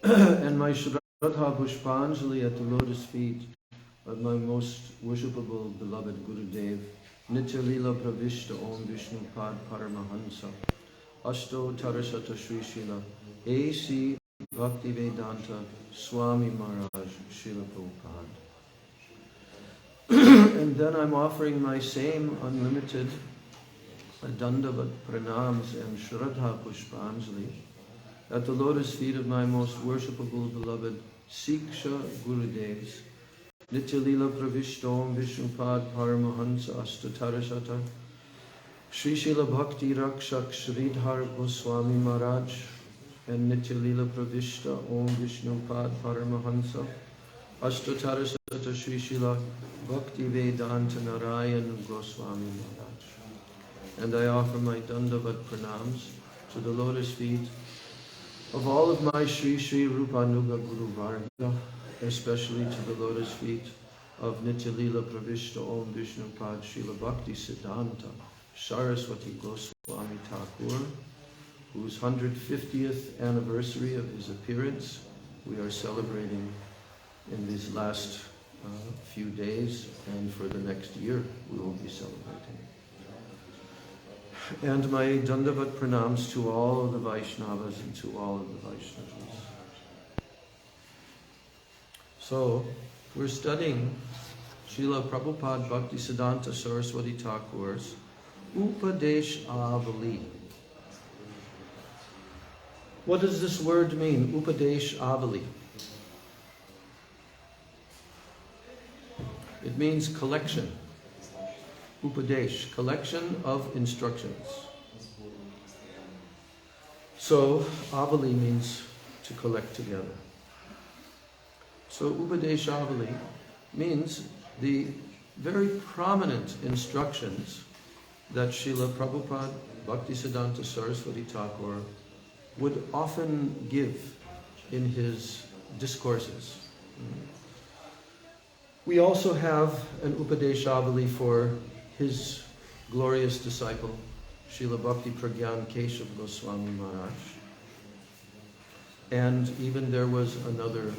and my Shraddha Pushpanjali at the lotus feet of my most worshipable beloved Gurudev, Nitya Lila Pravishta Om Vishnu Pad Paramahansa, Ashto Tarasata Sri Srila, A.C. Bhaktivedanta Swami Maharaj, Srila Prabhupada. And then I'm offering my same unlimited Dandavat Pranams and Shraddha Pushpanjali at the lotus feet of my most worshipable beloved Siksha Gurudevs, Nitya Lila Pravishtom Vishnupad Paramahansa Ashtatarashata, Sri Srila Bhakti Rakshak Sridhar Goswami Maharaj, and Nitya Lila Pravishta Om Vishnupad Paramahansa Ashtatarashata Sri Srila Bhakti Vedanta Narayan Goswami Maharaj. And I offer my Dandavat Pranams to the lotus feet of all of my Sri Sri Rupanuga Guru Varga, especially to the lotus feet of Nitya Lila Pravishta Om Vishnupad Srila Bhakti Siddhanta Saraswati Goswami Thakur, whose 150th anniversary of his appearance we are celebrating in these last few days, and for the next year we will be celebrating. And my Dandavat Pranams to all of the Vaishnavas and to all of the Vaishnavas. So, we're studying Srila Prabhupada Bhaktisiddhanta Saraswati Thakur's Upadesh Avali. What does this word mean, Upadesh Avali? It means collection. Upadesh, collection of instructions. So, Avali means to collect together. So, Upadesh Avali means the very prominent instructions that Srila Prabhupada Bhaktisiddhanta Saraswati Thakur would often give in his discourses. We also have an Upadeshavali for his glorious disciple, Srila Bhakti Pragyan Keshav Goswami Maharaj. And even there was another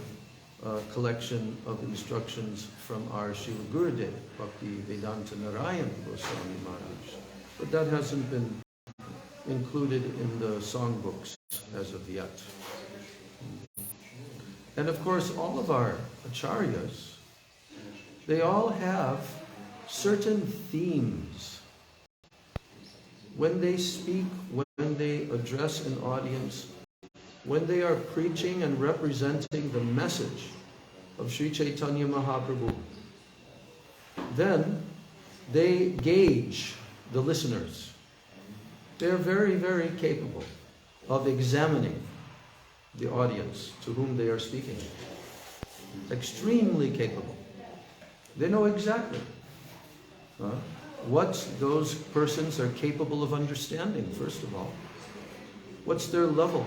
collection of instructions from our Srila Gurudev, Bhakti Vedanta Narayan Goswami Maharaj. But that hasn't been included in the songbooks as of yet. And of course, all of our acharyas, they all have certain themes. When they speak, when they address an audience, when they are preaching and representing the message of Sri Chaitanya Mahaprabhu, then they gauge the listeners. They're very, very capable of examining the audience to whom they are speaking. Extremely capable. They know exactly what those persons are capable of understanding, first of all. What's their level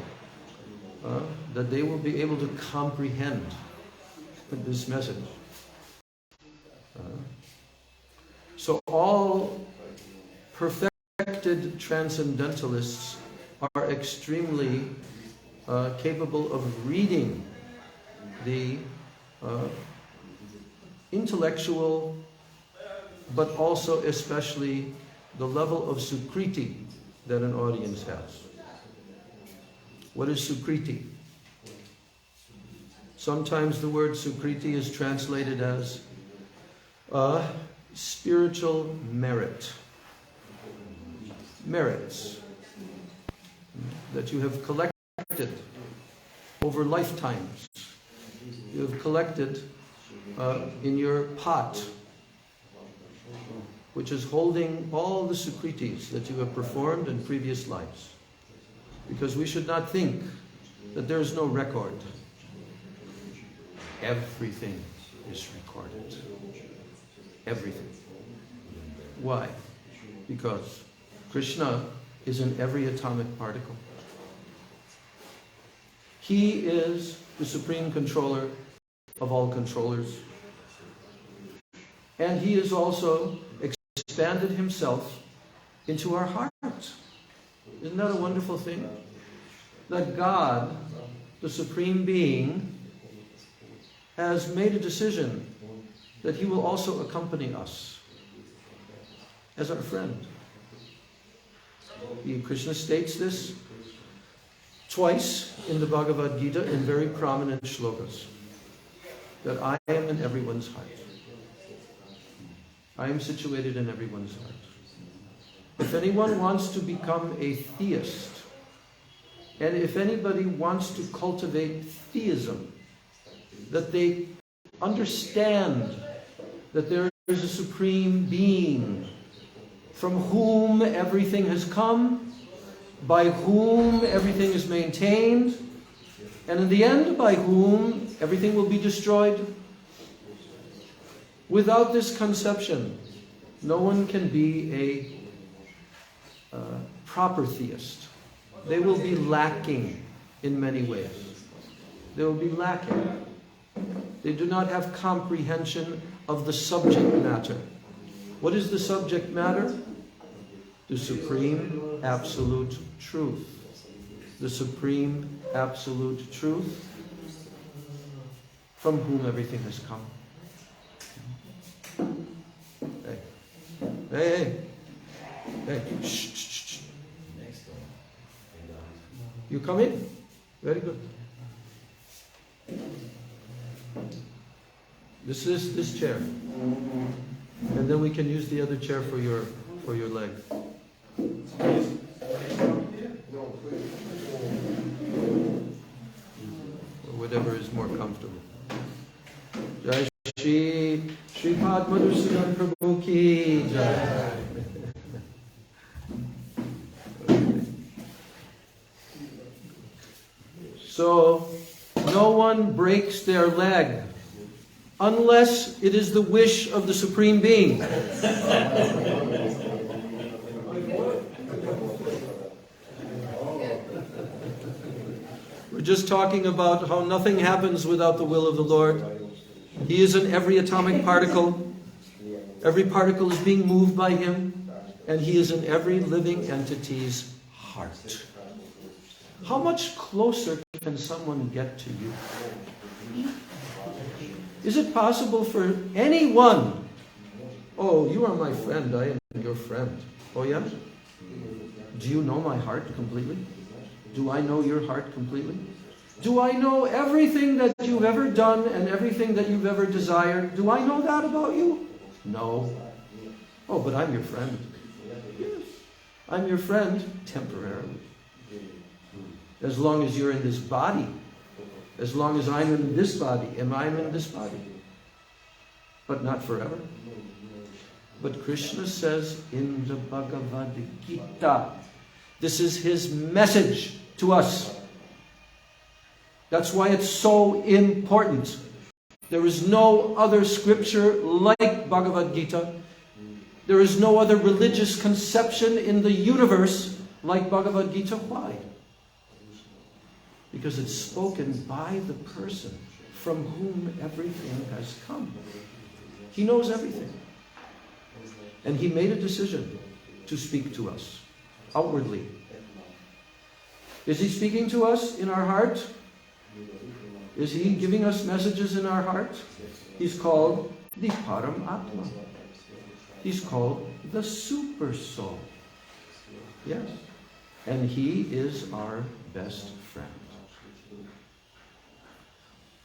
that they will be able to comprehend this message. So all perfected transcendentalists are extremely capable of reading the intellectual, but also especially the level of sukriti that an audience has. What is sukriti? Sometimes the word sukriti is translated as spiritual merit. Merits that you have collected over lifetimes. You have collected in your pot, which is holding all the sukritis that you have performed in previous lives. Because we should not think that there is no record. Everything is recorded. Everything. Why? Because Krishna is in every atomic particle. He is the supreme controller of all controllers. And he has also expanded himself into our hearts. Isn't that a wonderful thing? That God the Supreme Being, has made a decision that he will also accompany us as our friend. Krishna states this twice in the Bhagavad Gita in very prominent shlokas, that I am in everyone's heart. I am situated in everyone's heart. If anyone wants to become a theist, and if anybody wants to cultivate theism, that they understand that there is a Supreme Being from whom everything has come, by whom everything is maintained, and in the end, by whom everything will be destroyed. Without this conception, no one can be a proper theist. They will be lacking in many ways. They will be lacking. They do not have comprehension of the subject matter. What is the subject matter? The Supreme Absolute Truth. The Supreme Absolute Truth from whom everything has come. Hey. Shh. You come in. Very good. This chair, and then we can use the other chair for your leg. Or whatever is more comfortable. Jai Shri Padmanabha Swami Prabhu ki Jai. So, no one breaks their leg unless it is the wish of the Supreme Being. We're just talking about how nothing happens without the will of the Lord. He is in every atomic particle. Every particle is being moved by Him. And He is in every living entity's heart. How much closer can someone get to you? Is it possible for anyone? Oh, you are my friend, I am your friend. Oh yeah? Do you know my heart completely? Do I know your heart completely? Do I know everything that you've ever done and everything that you've ever desired? Do I know that about you? No. Oh, but I'm your friend. Yes. I'm your friend temporarily. As long as you're in this body. As long as I'm in this body, and I'm in this body. But not forever. But Krishna says in the Bhagavad Gita, this is His message to us. That's why it's so important. There is no other scripture like Bhagavad Gita. There is no other religious conception in the universe like Bhagavad Gita. Why? Because it's spoken by the person from whom everything has come. He knows everything. And He made a decision to speak to us outwardly. Is He speaking to us in our heart? Is He giving us messages in our heart? He's called the Param Atma. He's called the Super Soul. Yes. And He is our best friend.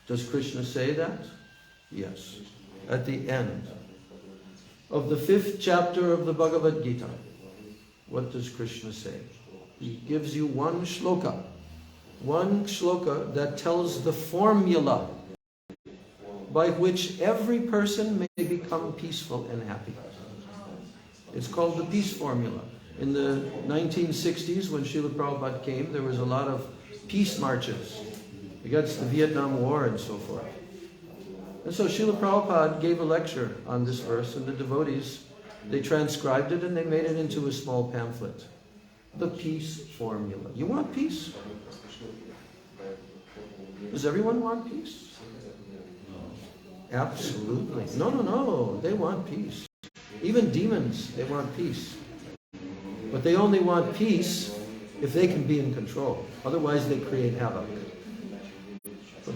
Does Krishna say that? Yes. At the end of the 5th chapter of the Bhagavad Gita, what does Krishna say? He gives you one shloka that tells the formula by which every person may become peaceful and happy. It's called the peace formula. In the 1960s, when Srila Prabhupada came, there was a lot of peace marches against the Vietnam War and so forth. And so Srila Prabhupada gave a lecture on this verse, and the devotees, they transcribed it and they made it into a small pamphlet. The peace formula. You want peace? Does everyone want peace? Absolutely. No. They want peace. Even demons, they want peace. But they only want peace if they can be in control. Otherwise, they create havoc.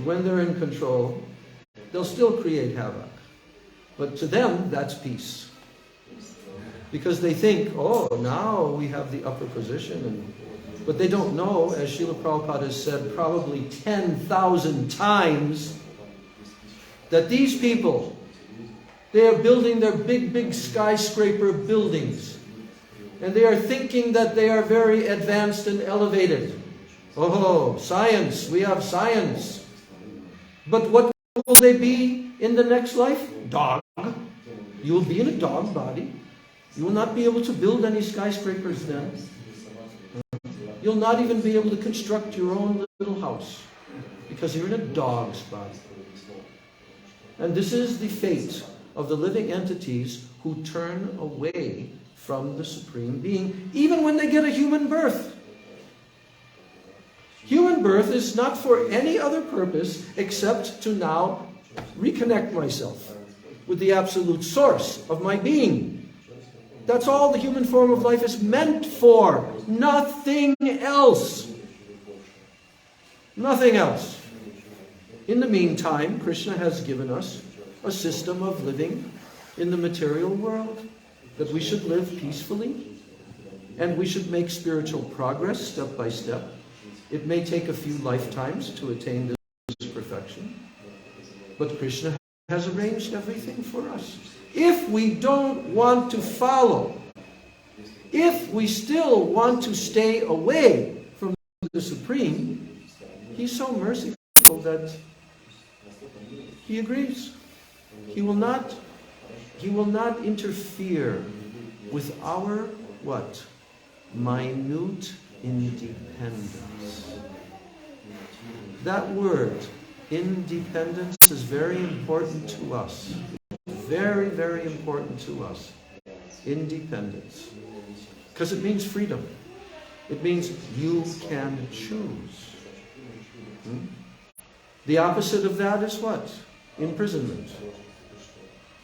when they're in control, they'll still create havoc. But to them, that's peace. Because they think, oh, now we have the upper position. But they don't know, as Srila Prabhupada has said probably 10,000 times, that these people, they are building their big, big skyscraper buildings. And they are thinking that they are very advanced and elevated. Oh, science, we have science. But what will they be in the next life? Dog. You will be in a dog body. You will not be able to build any skyscrapers then. You'll not even be able to construct your own little house because you're in a dog's body. And this is the fate of the living entities who turn away from the Supreme Being, even when they get a human birth. Human birth is not for any other purpose except to now reconnect myself with the absolute source of my being. That's all the human form of life is meant for. Nothing else. Nothing else. In the meantime, Krishna has given us a system of living in the material world, that we should live peacefully, and we should make spiritual progress step by step. It may take a few lifetimes to attain this perfection, but Krishna has arranged everything for us. If we don't want to follow, if we still want to stay away from the Supreme, He's so merciful that He agrees. He will not interfere with our what? Minute independence. That word, independence, is very important to us. Very, very important to us. Independence. Because it means freedom. It means you can choose. The opposite of that is what? Imprisonment.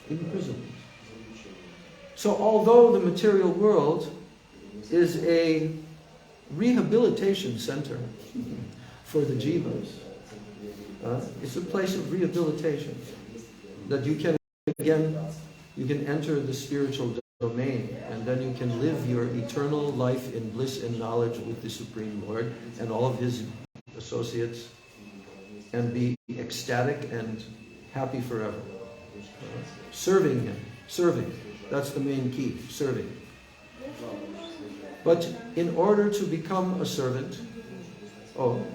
Imprisonment. So although the material world is a rehabilitation center for the jivas, it's a place of rehabilitation, that you can enter the spiritual domain, and then you can live your eternal life in bliss and knowledge with the Supreme Lord and all of His associates, and be ecstatic and happy forever. Serving Him. Serving. That's the main key. Serving. But in order to become a servant,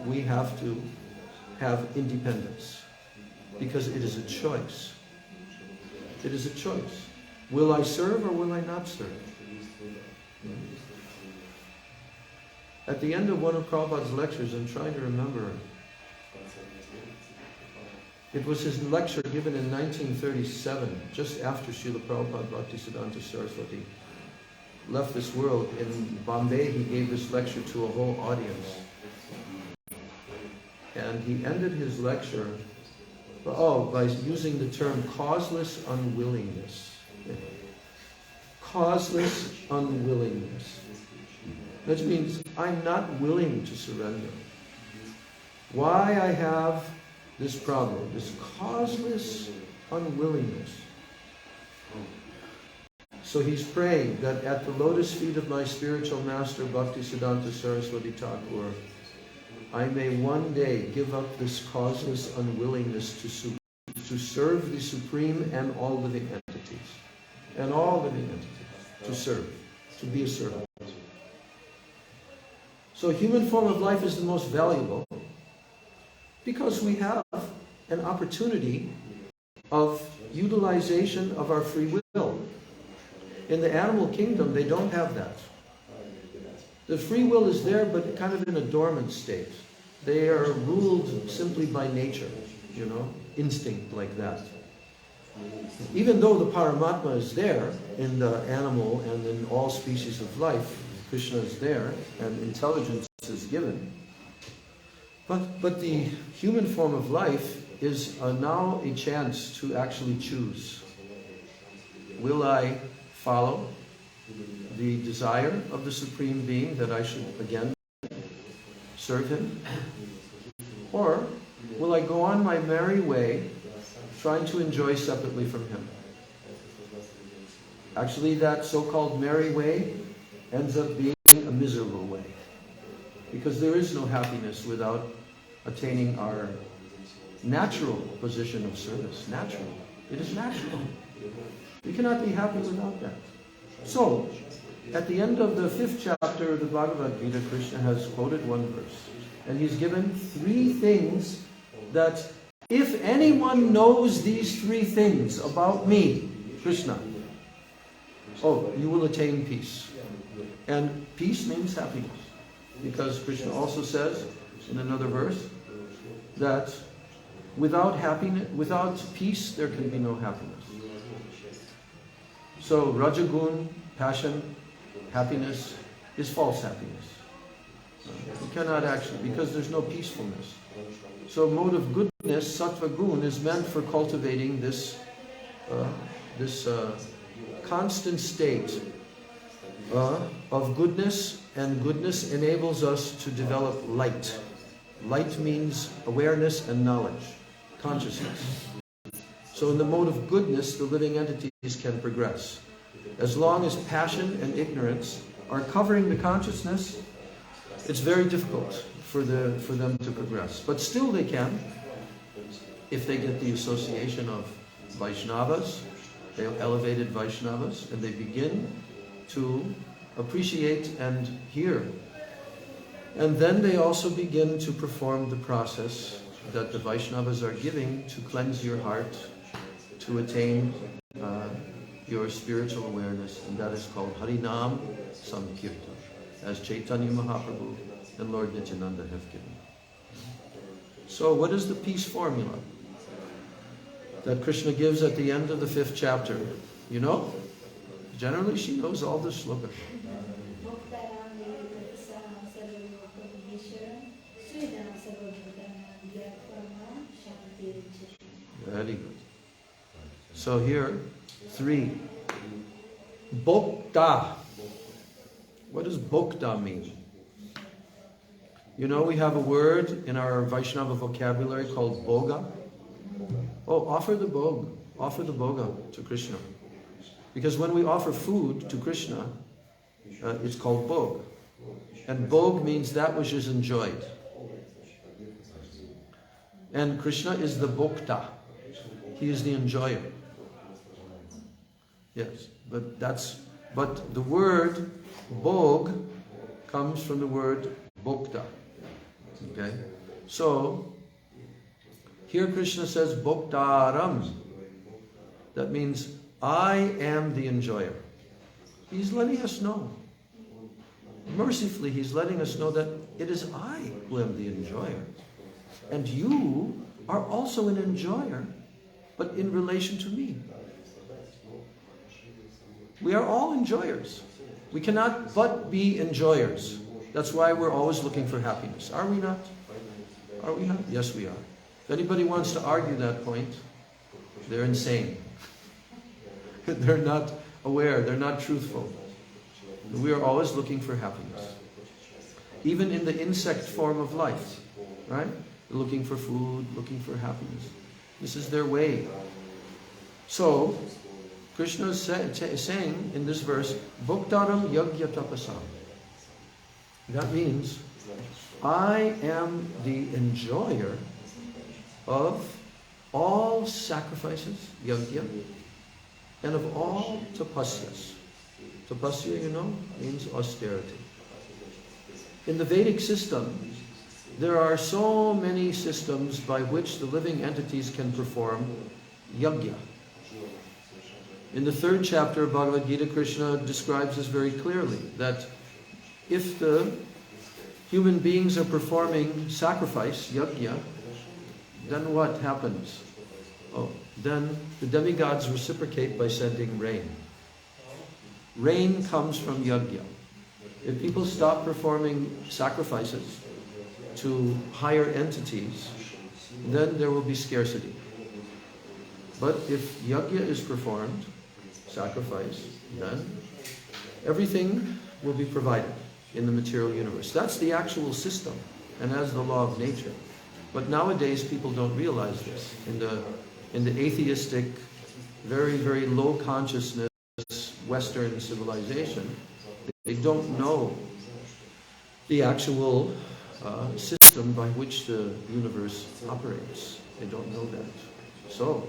we have to have independence. Because it is a choice. It is a choice. Will I serve or will I not serve? At the end of one of Prabhupada's lectures, I'm trying to remember, it was his lecture given in 1937, just after Srila Prabhupada Bhaktisiddhanta Saraswati left this world. In Bombay, he gave this lecture to a whole audience. And he ended his lecture by using the term causeless unwillingness. Causeless unwillingness. That means I'm not willing to surrender. Why I have this problem, this causeless unwillingness. So he's praying that at the lotus feet of my spiritual master Bhaktisiddhanta Saraswati Thakur, I may one day give up this causeless unwillingness to serve the Supreme and all living entities. And all living entities. To serve. To be a servant. So human form of life is the most valuable because we have an opportunity of utilization of our free will. In the animal kingdom, they don't have that. The free will is there, but kind of in a dormant state. They are ruled simply by nature, instinct like that. Even though the Paramatma is there in the animal and in all species of life, Krishna is there and intelligence is given. But the human form of life is now a chance to actually choose. Will I follow the desire of the Supreme Being that I should again serve Him? Or will I go on my merry way, trying to enjoy separately from Him? Actually, that so-called merry way ends up being a miserable way. Because there is no happiness without attaining our natural position of service. Natural. It is natural. We cannot be happy without that. So, at the end of the 5th chapter of the Bhagavad Gita, Krishna has quoted one verse. And he's given 3 things that if anyone knows these 3 things about me, Krishna, you will attain peace. And peace means happiness. Because Krishna also says in another verse that without happiness, without peace, there can be no happiness. So Rajagun, passion, happiness is false happiness. You cannot actually, because there's no peacefulness. So mode of goodness, sattva gun, is meant for cultivating this constant state of goodness, and goodness enables us to develop light. Light means awareness and knowledge, consciousness. So in the mode of goodness, the living entities can progress. As long as passion and ignorance are covering the consciousness, it's very difficult for them to progress. But still they can, if they get the association of Vaishnavas, they are elevated Vaishnavas, and they begin to appreciate and hear. And then they also begin to perform the process that the Vaishnavas are giving to cleanse your heart, to attain your spiritual awareness, and that is called Harinam Sankirtan, as Chaitanya Mahaprabhu and Lord Nityananda have given. So what is the peace formula that Krishna gives at the end of the 5th chapter? You know? Generally she knows all the slokas. Very good. So here, 3. Bhokta. What does bhokta mean? You know, we have a word in our Vaishnava vocabulary called bhoga. Offer the bhoga. Offer the bhoga to Krishna. Because when we offer food to Krishna, it's called bhog. And bhog means that which is enjoyed. And Krishna is the bhokta. He is the enjoyer. Yes, but the word bhog comes from the word bhokta. Okay? So here Krishna says bhoktaram. That means I am the enjoyer. He's letting us know. Mercifully, He's letting us know that it is I who am the enjoyer. And you are also an enjoyer, but in relation to me. We are all enjoyers. We cannot but be enjoyers. That's why we're always looking for happiness. Are we not? Are we not? Yes, we are. If anybody wants to argue that point, they're insane. They're not aware. They're not truthful. We are always looking for happiness. Even in the insect form of life, right? They're looking for food, looking for happiness. This is their way. So, Krishna is saying in this verse, Bhoktaram yagya tapasam. That means, I am the enjoyer of all sacrifices, yagya, and of all tapasyas. Tapasya, you know, means austerity. In the Vedic system, there are so many systems by which the living entities can perform yagya. In the 3rd chapter of Bhagavad Gita, Krishna describes this very clearly, that if the human beings are performing sacrifice, yagya, then what happens? Then the demigods reciprocate by sending rain. Rain comes from yagya. If people stop performing sacrifices to higher entities, then there will be scarcity. But if yagya is performed, sacrifice, then everything will be provided in the material universe. That's the actual system, and as the law of nature. But nowadays people don't realize this. In the atheistic, very, very low consciousness Western civilization, they don't know the actual system by which the universe operates. They don't know that. So,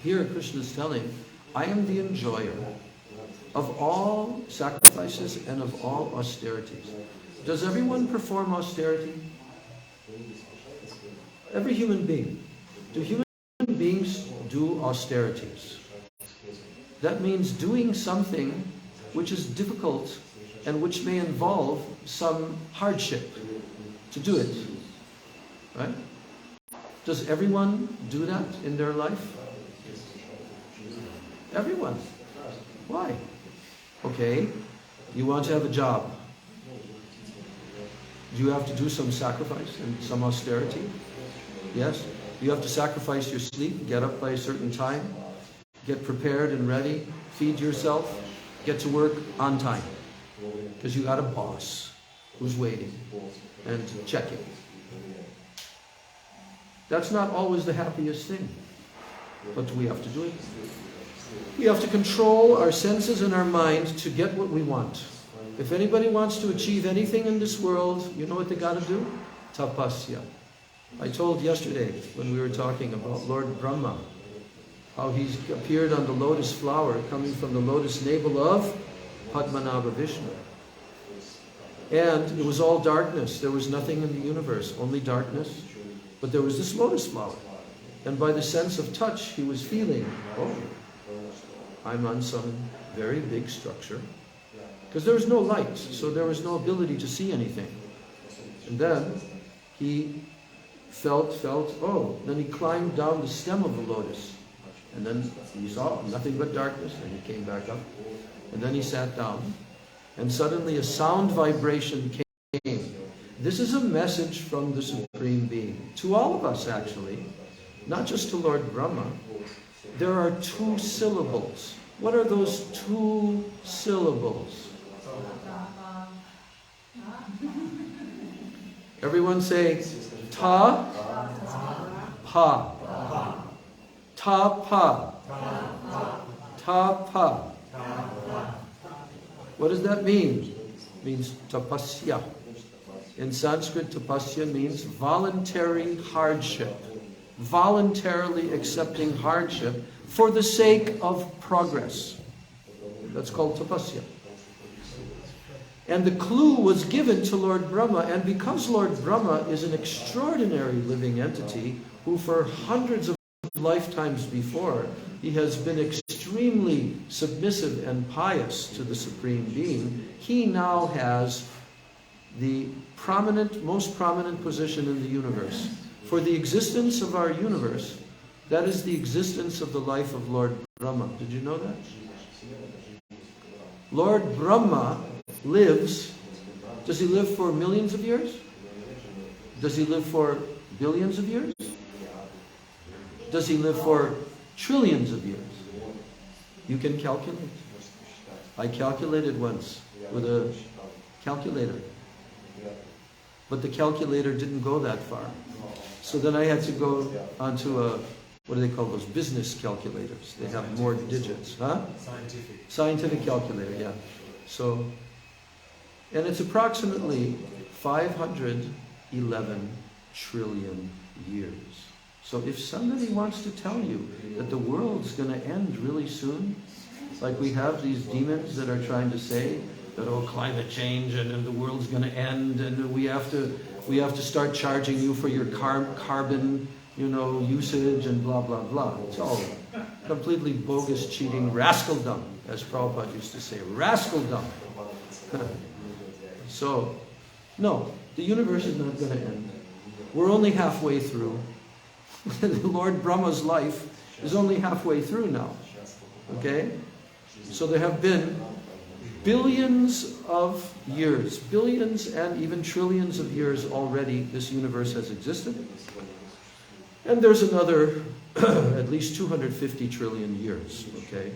here Krishna is telling, I am the enjoyer of all sacrifices and of all austerities. Does everyone perform austerity? Every human being. Do human beings do austerities? That means doing something which is difficult and which may involve some hardship to do it. Right? Does everyone do that in their life? Everyone. Why? Okay, you want to have a job. Do you have to do some sacrifice and some austerity? Yes? You have to sacrifice your sleep, get up by a certain time, get prepared and ready, feed yourself, get to work on time. Because you got a boss who's waiting and checking. That's not always the happiest thing, but we have to do it. We have to control our senses and our mind to get what we want. If anybody wants to achieve anything in this world, you know what they got to do? Tapasya. I told yesterday when we were talking about Lord Brahma, how he's appeared on the lotus flower coming from the lotus navel of Padmanabha Vishnu. And it was all darkness. There was nothing in the universe, only darkness. But there was this lotus flower. And by the sense of touch, he was feeling, oh, I'm on some very big structure. Because there was no light, so there was no ability to see anything. And then he felt, oh, then he climbed down the stem of the lotus. And then he saw nothing but darkness, and he came back up. And then he sat down, and suddenly a sound vibration came. This is a message from the Supreme Being, to all of us actually, not just to Lord Brahma. There are 2 syllables. What are those 2 syllables? Everyone say, ta, pa. Ta, pa. Ta, pa. What does that mean? It means tapasya. In Sanskrit, tapasya means voluntary hardship. Voluntarily accepting hardship for the sake of progress. That's called tapasya. And the clue was given to Lord Brahma, and because Lord Brahma is an extraordinary living entity who for hundreds of lifetimes before, he has been extremely submissive and pious to the Supreme Being, he now has the most prominent position in the universe. For the existence of our universe, that is the existence of the life of Lord Brahma. Did you know that? Lord Brahma lives, does he live for millions of years? Does he live for billions of years? Does he live for trillions of years? You can calculate. I calculated once with a calculator. But the calculator didn't go that far. So then I had to go onto a, what do they call those? Business calculators. They have more digits. Huh? Scientific calculator, yeah. So, and it's approximately 511 trillion years. So if somebody wants to tell you that the world's going to end really soon, like we have these demons that are trying to say that, oh, climate change and the world's going to end and we have to start charging you for your carbon, usage and blah, blah, blah. It's all completely bogus, cheating, rascaldom, as Prabhupada used to say, rascaldom. So, no, the universe is not going to end. We're only halfway through. Lord Brahma's life is only halfway through now. Okay? So there have been billions of years, billions and even trillions of years already this universe has existed. And there's another at least 250 trillion years. Okay?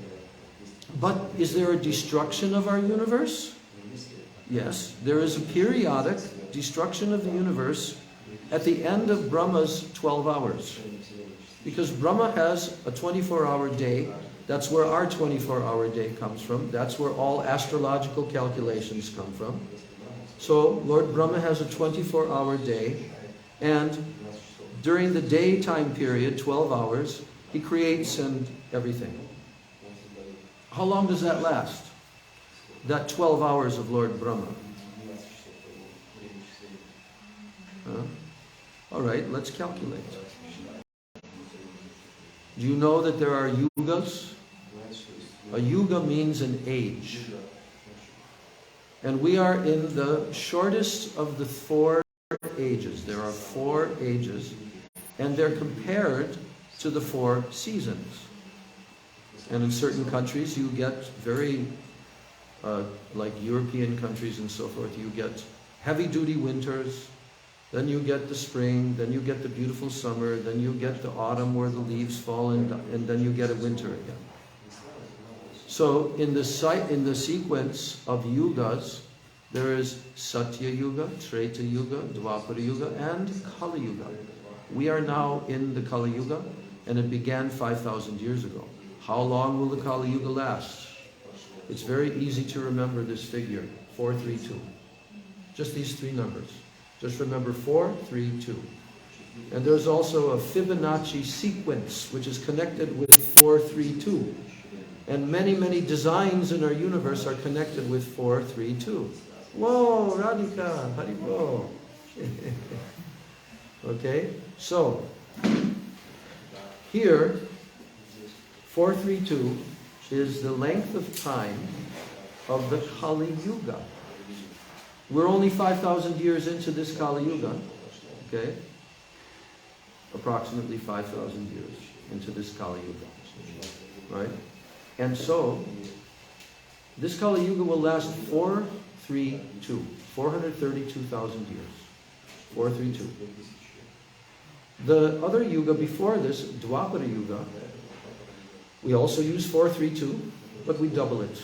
But is there a destruction of our universe? Yes, there is a periodic destruction of the universe at the end of Brahma's 12 hours. Because Brahma has a 24-hour day. That's where our 24-hour day comes from. That's where all astrological calculations come from. So Lord Brahma has a 24-hour day, and during the daytime period, 12 hours, he creates and everything. How long does that last? That 12 hours of Lord Brahma. All right, let's calculate. Do you know that there are yugas? A yuga means an age. And we are in the shortest of the 4 ages. There are 4 ages, and they're compared to the 4 seasons. And in certain countries you get very, like European countries and so forth, you get heavy-duty winters, then you get the spring, then you get the beautiful summer, then you get the autumn where the leaves fall, and then you get a winter again. So in the sequence of yugas, there is Satya Yuga, Treta Yuga, Dwapara Yuga, and Kali Yuga. We are now in the Kali Yuga, and it began 5,000 years ago. How long will the Kali Yuga last? It's very easy to remember this figure, 432. Just these 3 numbers. Just remember 4, 3, 2. And there's also a Fibonacci sequence which is connected with 4, 3, 2. And many, many designs in our universe are connected with 4, 3, 2. Whoa, Radhika, Haribo. Okay, so here 432 is the length of time of the Kali Yuga. We're only 5,000 years into this Kali Yuga, okay? Approximately 5,000 years into this Kali Yuga, right? And so, this Kali Yuga will last 432,000 years. 432. The other Yuga before this, Dwapara Yuga, we also use 432, but we double it.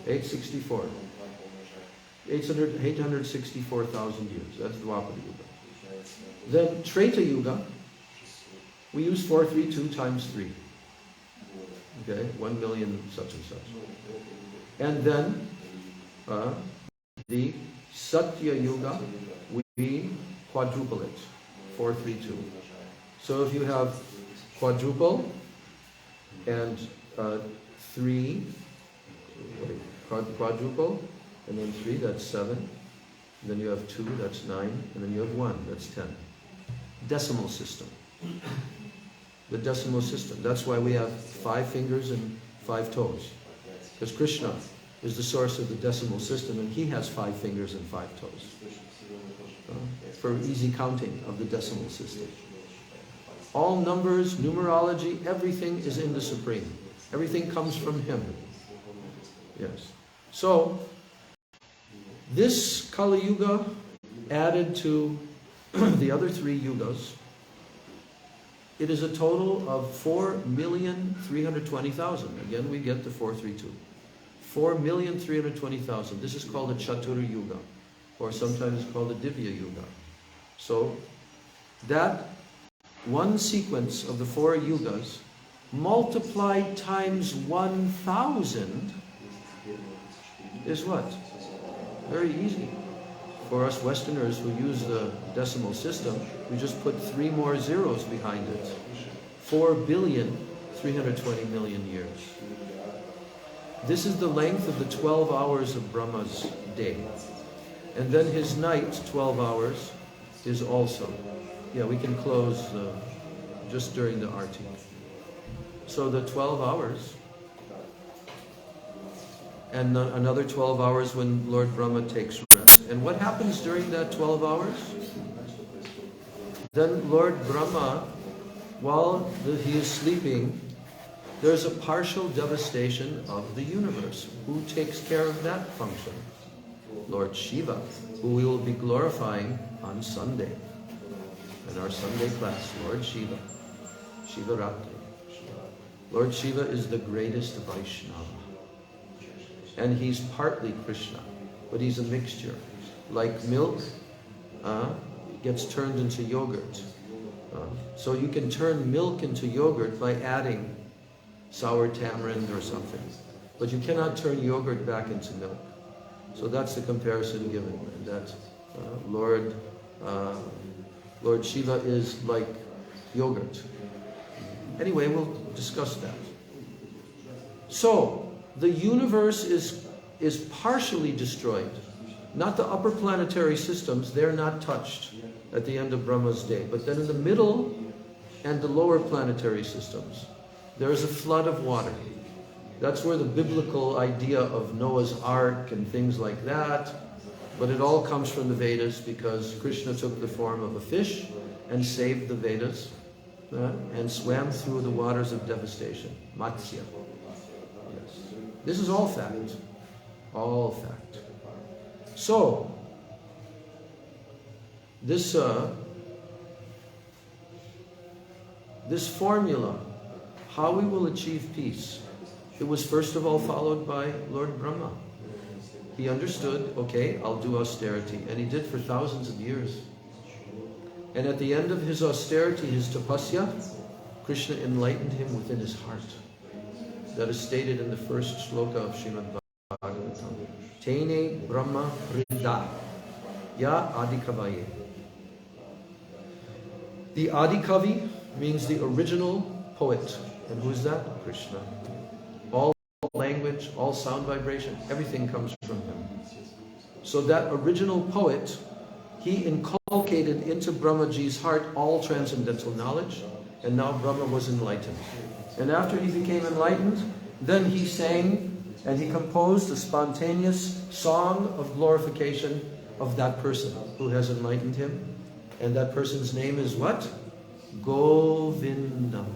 864. 864,000 years. That's Dwapara Yuga. Then Treta Yuga, we use 432 times 3. Okay, 1 million such and such. And then the Satya Yuga, we quadruple it, 432. So if you have quadruple and 3, quadruple, and then 3, that's 7. And then you have 2, that's 9. And then you have 1, that's 10. Decimal system. The decimal system. That's why we have 5 fingers and 5 toes. Because Krishna is the source of the decimal system, and he has 5 fingers and 5 toes. For easy counting of the decimal system. All numbers, numerology, everything is in the Supreme. Everything comes from him. Yes. So, this Kali Yuga added to the other 3 yugas, it is a total of 4,320,000. Again, we get the 432. 4,320,000. This is called a Chatura Yuga, or sometimes it's called a Divya Yuga. So, that one sequence of the 4 yugas multiplied times 1,000 is what? Very easy. For us Westerners who use the decimal system, we just put 3 more zeros behind it. 4,320,000,000 years. This is the length of the 12 hours of Brahma's day. And then his night, 12 hours, is also. Yeah, we can close just during the arti. So the 12 hours, and another 12 hours when Lord Brahma takes rest. And what happens during that 12 hours? Then Lord Brahma, while he is sleeping, there's a partial devastation of the universe. Who takes care of that function? Lord Shiva, who we will be glorifying on Sunday. In our Sunday class, Lord Shiva, Shivaratri. Lord Shiva is the greatest Vaishnava. And he's partly Krishna, but he's a mixture. Like milk, gets turned into yogurt. So you can turn milk into yogurt by adding sour tamarind or something. But you cannot turn yogurt back into milk. So that's the comparison given. And that Lord Shiva is like yogurt. Anyway, we'll discuss that. So, the universe is partially destroyed. Not the upper planetary systems, they're not touched at the end of Brahma's day. But then in the middle and the lower planetary systems, there's a flood of water. That's where the biblical idea of Noah's Ark and things like that, but it all comes from the Vedas because Krishna took the form of a fish and saved the Vedas and swam through the waters of devastation. Matsya. Yes. This is all fact. All fact. So, this formula, how we will achieve peace, it was first of all followed by Lord Brahma. He understood, okay, I'll do austerity. And he did for thousands of years. And at the end of his austerity, his tapasya, Krishna enlightened him within his heart. That is stated in the first shloka of Srimad Bhagavatam. Tene Brahma Hrida Ya Adikavaye. The Adikavi means the original poet. And who is that? Krishna. All language, all sound vibration, everything comes from him. So that original poet, he inculcated into Brahmaji's heart all transcendental knowledge, and now Brahma was enlightened. And after he became enlightened, then he sang and he composed a spontaneous song of glorification of that person who has enlightened him. And that person's name is what? Govindam.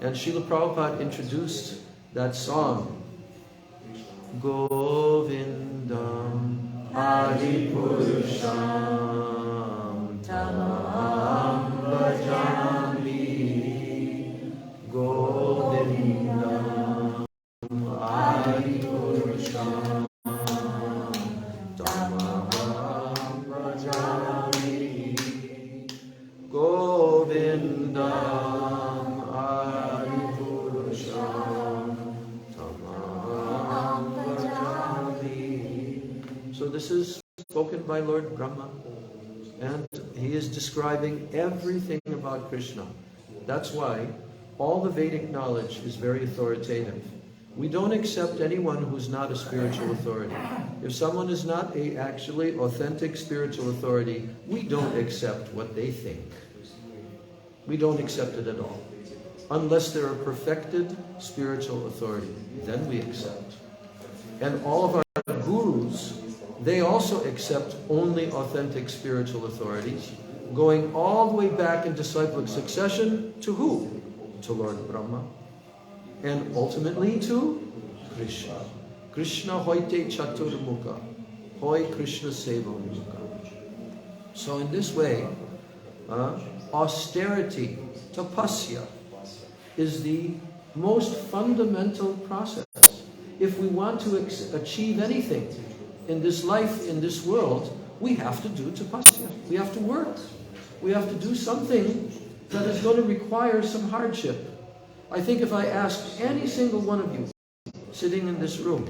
And Srila Prabhupada introduced that song. Govindam Adipurusham Tamam Bhajami. Govindam Adipurusham Tamam Bhajami. Govindam Adipurusham Tamam Bhajami. So this is spoken by Lord Brahma, and he is describing everything about Krishna. That's why all the Vedic knowledge is very authoritative. We don't accept anyone who's not a spiritual authority. If someone is not a actually authentic spiritual authority, we don't accept what they think. We don't accept it at all. Unless they're a perfected spiritual authority, then we accept. And all of our gurus, they also accept only authentic spiritual authorities, going all the way back in disciplic succession to who? To Lord Brahma. And ultimately to Krishna. Krishna hoite chaturmukha. Hoi Krishna sevamukha. So in this way, austerity, tapasya, is the most fundamental process. If we want to achieve anything in this life, in this world, we have to do tapasya. We have to work. We have to do something that is going to require some hardship. I think if I asked any single one of you sitting in this room,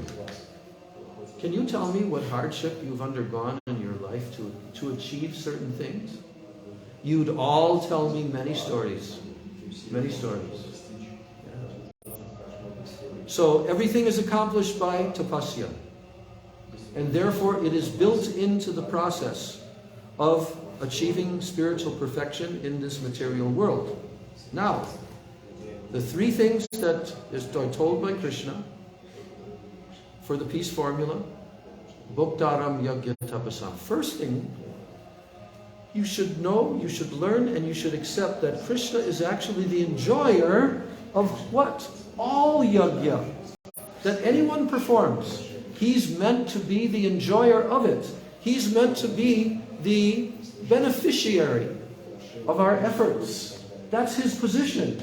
can you tell me what hardship you've undergone in your life to achieve certain things? You'd all tell me many stories. Many stories. Yeah. So everything is accomplished by tapasya. And therefore it is built into the process of achieving spiritual perfection in this material world. Now, the three things that are told by Krishna for the peace formula, Bhoktaram Yagya Tapasam. First thing, you should know, you should learn, and you should accept that Krishna is actually the enjoyer of what? All yagya that anyone performs. He's meant to be the enjoyer of it. He's meant to be the beneficiary of our efforts. That's his position.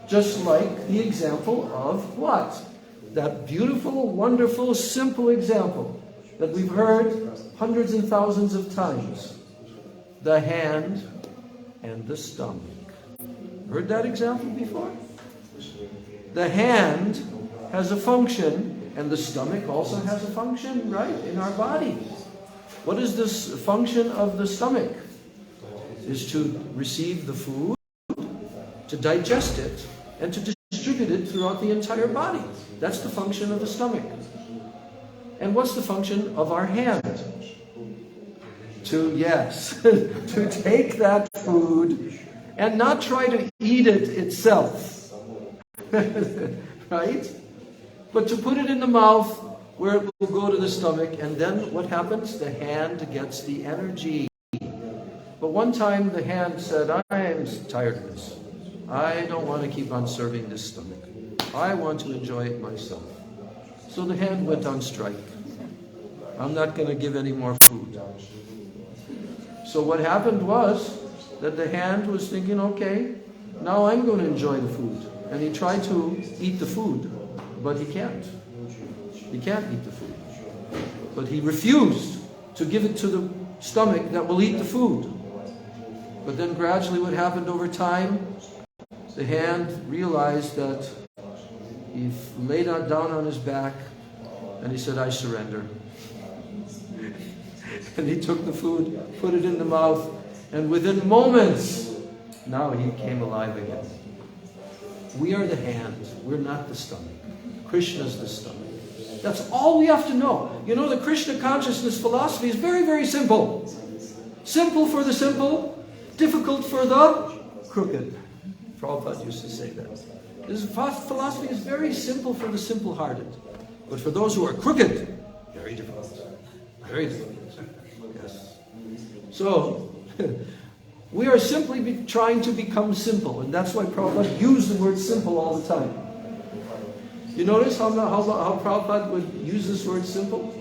Just like the example of what? That beautiful, wonderful, simple example that we've heard hundreds and thousands of times. the hand, and the stomach. Heard that example before? The hand has a function, and the stomach also has a function, right, in our body. What is this function of the stomach? Is to receive the food, to digest it, and to distribute it throughout the entire body. That's the function of the stomach. And what's the function of our hand? To take that food and not try to eat it itself. Right? But to put it in the mouth where it will go to the stomach, and then what happens? The hand gets the energy. But one time the hand said, I'm tired of this. I don't want to keep on serving this stomach. I want to enjoy it myself. So the hand went on strike. I'm not going to give any more food. So what happened was that the hand was thinking, okay, now I'm going to enjoy the food. And he tried to eat the food, but he can't. He can't eat the food. But he refused to give it to the stomach that will eat the food. But then gradually what happened over time, the hand realized that he laid down on his back and he said, I surrender. And he took the food, put it in the mouth, and within moments, now he came alive again. We are the hand, we're not the stomach. Krishna's the stomach. That's all we have to know. You know, the Krishna consciousness philosophy is very, very simple. Simple for the simple, difficult for the crooked. Prabhupada used to say that. This philosophy is very simple for the simple-hearted. But for those who are crooked, very difficult. Very difficult. Yes. So, we are simply trying to become simple. And that's why Prabhupada used the word simple all the time. You notice how Prabhupada would use this word simple?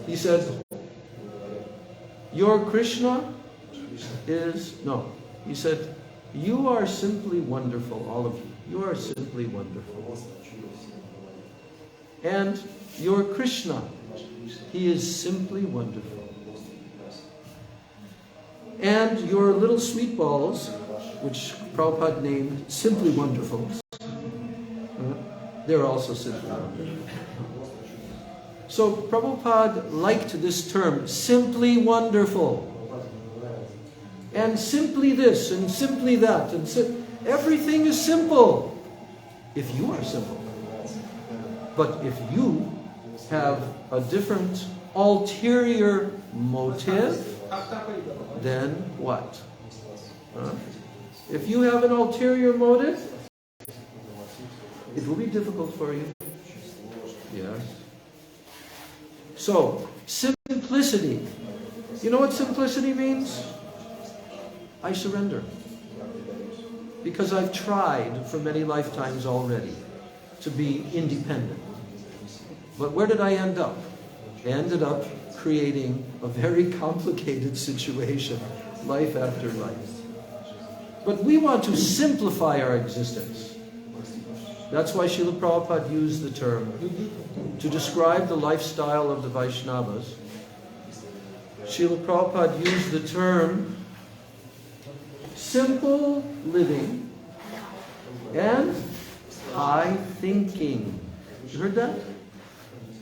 He said, your Krishna is... No. He said, you are simply wonderful, all of you. You are simply wonderful. And your Krishna, he is simply wonderful. And your little sweet balls, which Prabhupada named simply wonderful, they're also simply wonderful. So Prabhupada liked this term, simply wonderful. And simply this, and simply that, and everything is simple, if you are simple. But if you have a different ulterior motive, then what? If you have an ulterior motive, it will be difficult for you. Yes. So, simplicity. You know what simplicity means? I surrender. Because I've tried for many lifetimes already to be independent. But where did I end up? I ended up creating a very complicated situation, life after life. But we want to simplify our existence. That's why Srila Prabhupada used the term to describe the lifestyle of the Vaishnavas. Srila Prabhupada used the term simple living and high thinking. You heard that?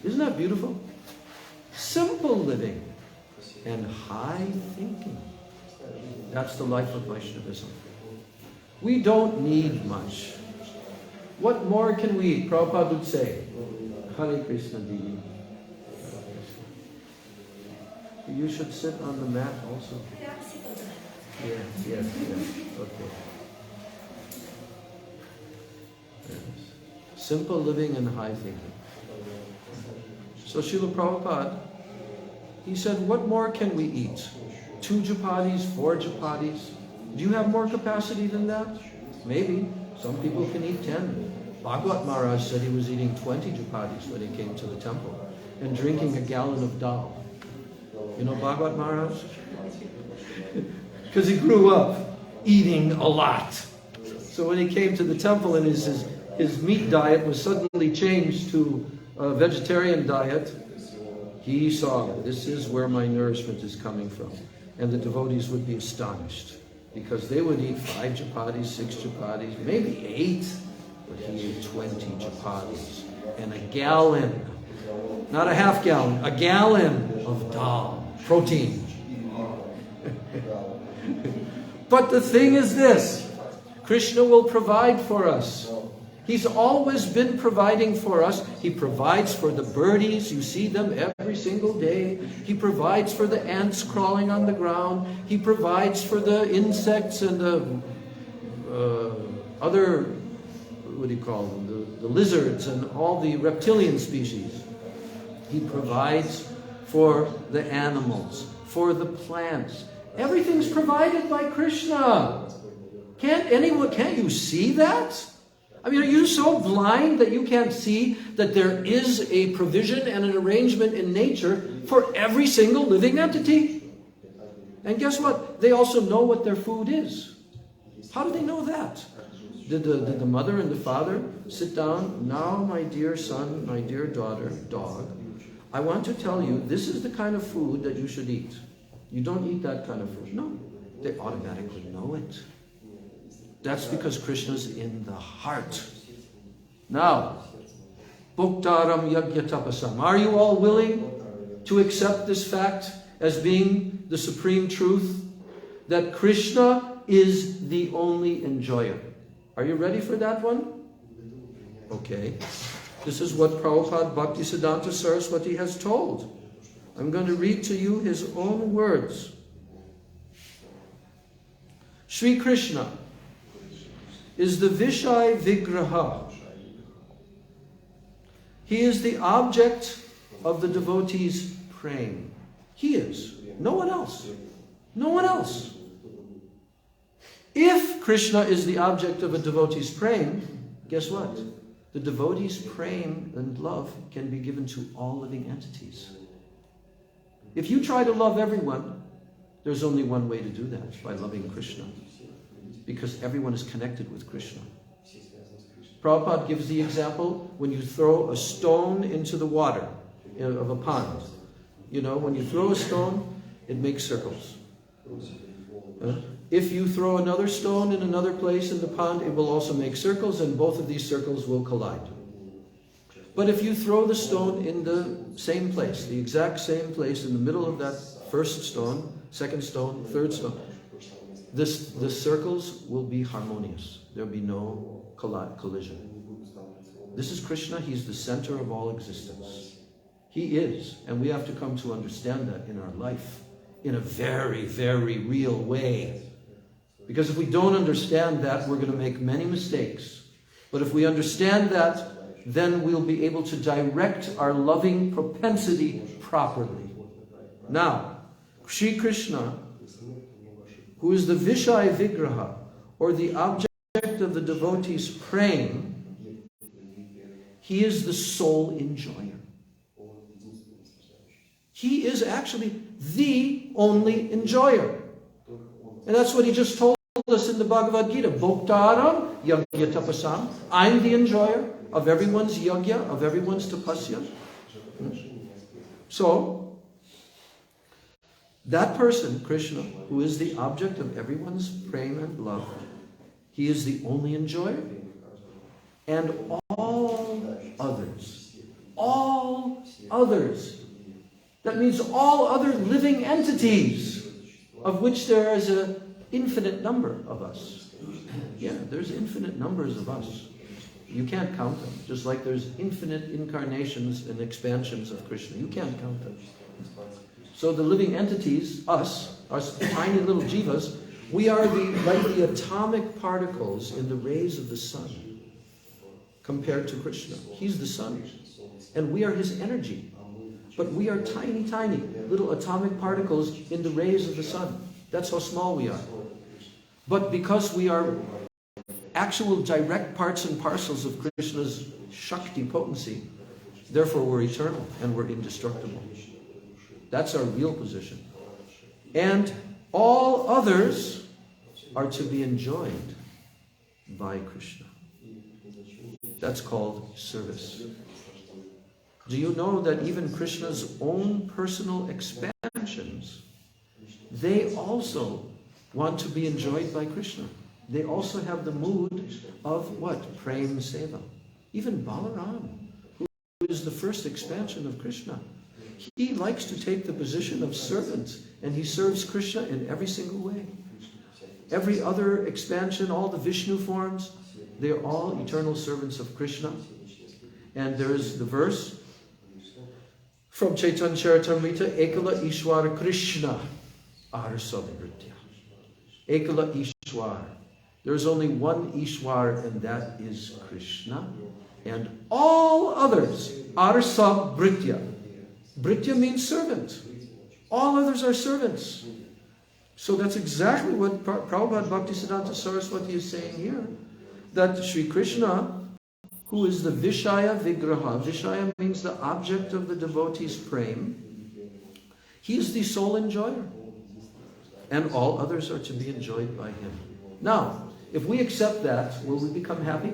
Isn't that beautiful? Simple living and high thinking. That's the life of Vaishnavism. We don't need much. What more can we eat? Prabhupada would say, Hare Krishna Devi. You should sit on the mat also. Yes. Okay. Yes. Simple living and high thinking. So Srila Prabhupada, he said, what more can we eat? 2 japatis, 4 japatis? Do you have more capacity than that? Maybe. Some people can eat 10. Bhagavad Maharaj said he was eating 20 japatis when he came to the temple and drinking a gallon of dal. You know Bhagavad Maharaj? Because he grew up eating a lot. So when he came to the temple and his meat diet was suddenly changed to a vegetarian diet, He saw, this is where my nourishment is coming from. And the devotees would be astonished, because they would eat 5 chapatis, 6 chapatis, maybe 8, but he ate 20 chapatis and a gallon, not a half gallon, a gallon of dal, protein. But the thing is this, Krishna will provide for us. He's always been providing for us. He provides for the birdies. You see them every single day. He provides for the ants crawling on the ground. He provides for the insects and the other, what do you call them, the lizards and all the reptilian species. He provides for the animals, for the plants. Everything's provided by Krishna. Can't you see that? I mean, are you so blind that you can't see that there is a provision and an arrangement in nature for every single living entity? And guess what? They also know what their food is. How do they know that? Did the mother and the father sit down? Now, my dear son, my dear daughter, dog, I want to tell you, this is the kind of food that you should eat. You don't eat that kind of food. No, they automatically know it. That's because Krishna's in the heart. Now, Bhoktaram Yagya Tapasam. Are you all willing to accept this fact as being the supreme truth? That Krishna is the only enjoyer. Are you ready for that one? Okay. This is what Prabhupada Bhaktisiddhanta Saraswati has told. I'm going to read to you his own words. Sri Krishna is the Vishaya Vigraha. He is the object of the devotee's praying. He is. No one else. No one else. If Krishna is the object of a devotee's praying, guess what? The devotee's praying and love can be given to all living entities. If you try to love everyone, there's only one way to do that, by loving Krishna. Because everyone is connected with Krishna. Prabhupada gives the example when you throw a stone into the water of a pond. You know, when you throw a stone, it makes circles. If you throw another stone in another place in the pond, it will also make circles, and both of these circles will collide. But if you throw the stone in the same place, the exact same place in the middle of that first stone, second stone, third stone, the circles will be harmonious. There will be no collision. This is Krishna. He's the center of all existence. He is. And we have to come to understand that in our life in a very, very real way. Because if we don't understand that, we're going to make many mistakes. But if we understand that, then we'll be able to direct our loving propensity properly. Now, Sri Krishna, who is the Vishaya Vigraha, or the object of the devotee's praying, he is the sole enjoyer. He is actually the only enjoyer. And that's what he just told us in the Bhagavad Gita. Bhoktaram yagya tapasam. I'm the enjoyer of everyone's yagya, of everyone's tapasya. So, that person, Krishna, who is the object of everyone's praying and love, he is the only enjoyer. And all others, that means all other living entities, of which there is an infinite number of us. Yeah, there's infinite numbers of us. You can't count them. Just like there's infinite incarnations and expansions of Krishna. You can't count them. So the living entities, us tiny little jivas, we are like the atomic particles in the rays of the sun compared to Krishna. He's the sun. And we are his energy. But we are tiny, tiny little atomic particles in the rays of the sun. That's how small we are. But because we are actual direct parts and parcels of Krishna's Shakti potency, therefore we're eternal and we're indestructible. That's our real position. And all others are to be enjoyed by Krishna. That's called service. Do you know that even Krishna's own personal expansions, they also want to be enjoyed by Krishna? They also have the mood of what? Prem Seva. Even Balaram, who is the first expansion of Krishna, he likes to take the position of servant, and he serves Krishna in every single way. Every other expansion, all the Vishnu forms, they are all eternal servants of Krishna. And there is the verse from Chaitanya Charitamrita, Ekala Ishwara Krishna Arasavritya. Ekala Ishwar. There is only one Ishwar, and that is Krishna. And all others are Sabritya. Britya means servant. All others are servants. So that's exactly what Prabhupada Bhaktisiddhanta Saraswati is saying here. That Sri Krishna, who is the Vishaya Vigraha, Vishaya means the object of the devotee's prem, he is the sole enjoyer. And all others are to be enjoyed by him. Now, if we accept that, will we become happy?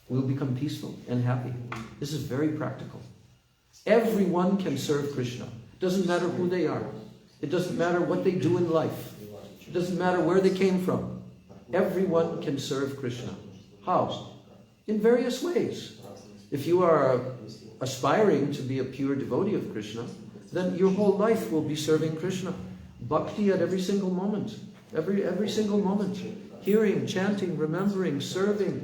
We'll become peaceful and happy. This is very practical. Everyone can serve Krishna. It doesn't matter who they are. It doesn't matter what they do in life. It doesn't matter where they came from. Everyone can serve Krishna. How? In various ways. If you are aspiring to be a pure devotee of Krishna, then your whole life will be serving Krishna. Bhakti at every single moment. Every single moment. Hearing, chanting, remembering, serving,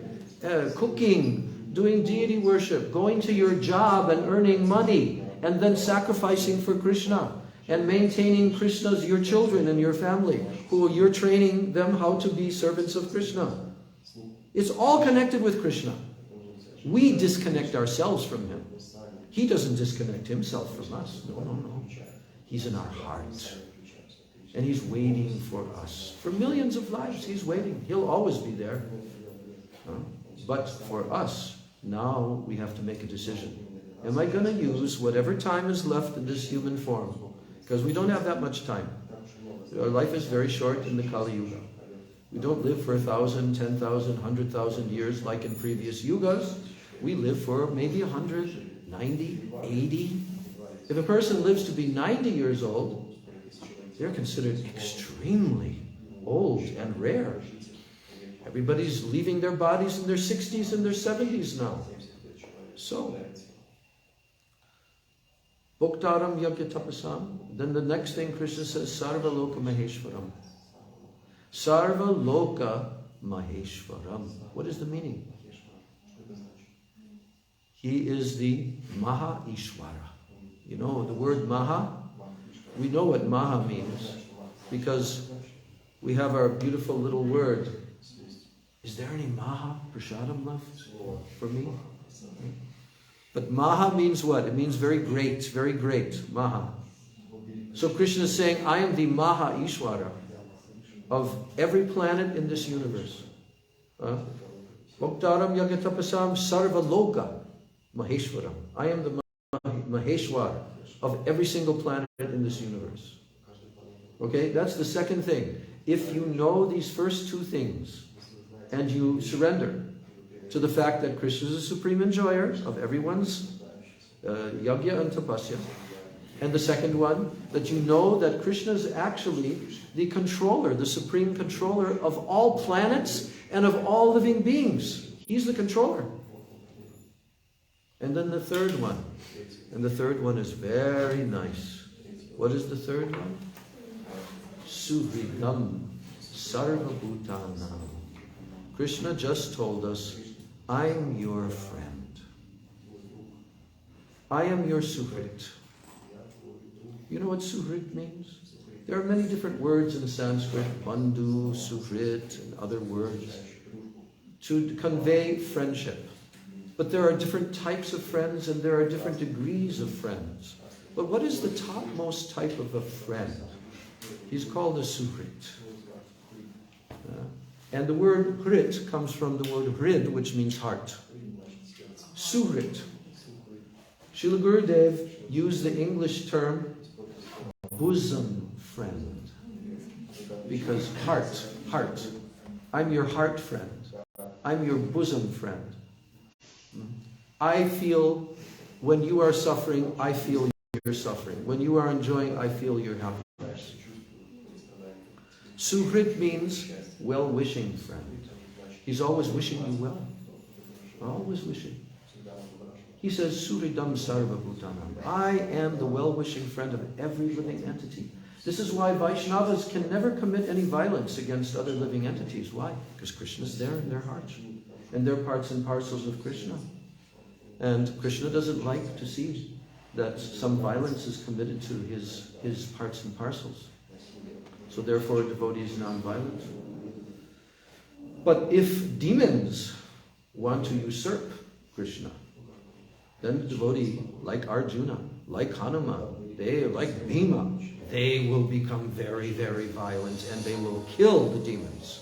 cooking, doing deity worship, going to your job and earning money, and then sacrificing for Krishna, and maintaining Krishna's, your children and your family, who you're training them how to be servants of Krishna. It's all connected with Krishna. We disconnect ourselves from him. He doesn't disconnect himself from us. No. He's in our heart. And he's waiting for us. For millions of lives, he's waiting. He'll always be there. But for us, now we have to make a decision. Am I going to use whatever time is left in this human form? Because we don't have that much time. Our life is very short in the Kali Yuga. We don't live for 1,000, 10,000, 100,000 years like in previous yugas. We live for maybe 100, 90, 80. If a person lives to be 90 years old, they're considered extremely old and rare. Everybody's leaving their bodies in their 60s and their 70s now. So, Bhoktaram Yagya Tapasam. Then the next thing Krishna says, Sarva Loka Maheshwaram. Sarva Loka Maheshwaram. What is the meaning? He is the Maha Ishwara. You know the word Maha? We know what Maha means because we have our beautiful little word. Is there any Maha Prashadam left for me? But Maha means what? It means very great, Maha. So Krishna is saying, I am the Maha Ishwara of every planet in this universe. Bhoktaram Yagatapasam Sarva Loka Maheshwaram. I am the Maheshwar of every single planet in this universe. Okay, that's the second thing. If you know these first two things, and you surrender to the fact that Krishna is the supreme enjoyer of everyone's yagya and tapasya. And the second one, that you know that Krishna is actually the controller, the supreme controller of all planets and of all living beings. He's the controller. And then the third one. And the third one is very nice. What is the third one? Suhridam Sarva Bhutanam. Krishna just told us, I'm your friend. I am your suhrit. You know what suhrit means? There are many different words in Sanskrit, bandhu, suhrit, and other words, to convey friendship. But there are different types of friends and there are different degrees of friends. But what is the topmost type of a friend? He's called a suhrit. And the word hrit comes from the word hrid, which means heart. Suhrit. Srila Gurudev used the English term bosom friend. Because heart. I'm your heart friend. I'm your bosom friend. I feel, when you are suffering, I feel your suffering. When you are enjoying, I feel your happiness. Suhrit means well-wishing friend. He's always wishing you well. Always wishing. He says, Suridam Sarva Bhutanam. I am the well-wishing friend of every living entity. This is why Vaishnavas can never commit any violence against other living entities. Why? Because Krishna is there in their hearts. And they're parts and parcels of Krishna. And Krishna doesn't like to see that some violence is committed to his parts and parcels. So therefore a devotee is non-violent. But if demons want to usurp Krishna, then the devotee, like Arjuna, like Hanuman, they, like Bhima, they will become very, very violent and they will kill the demons.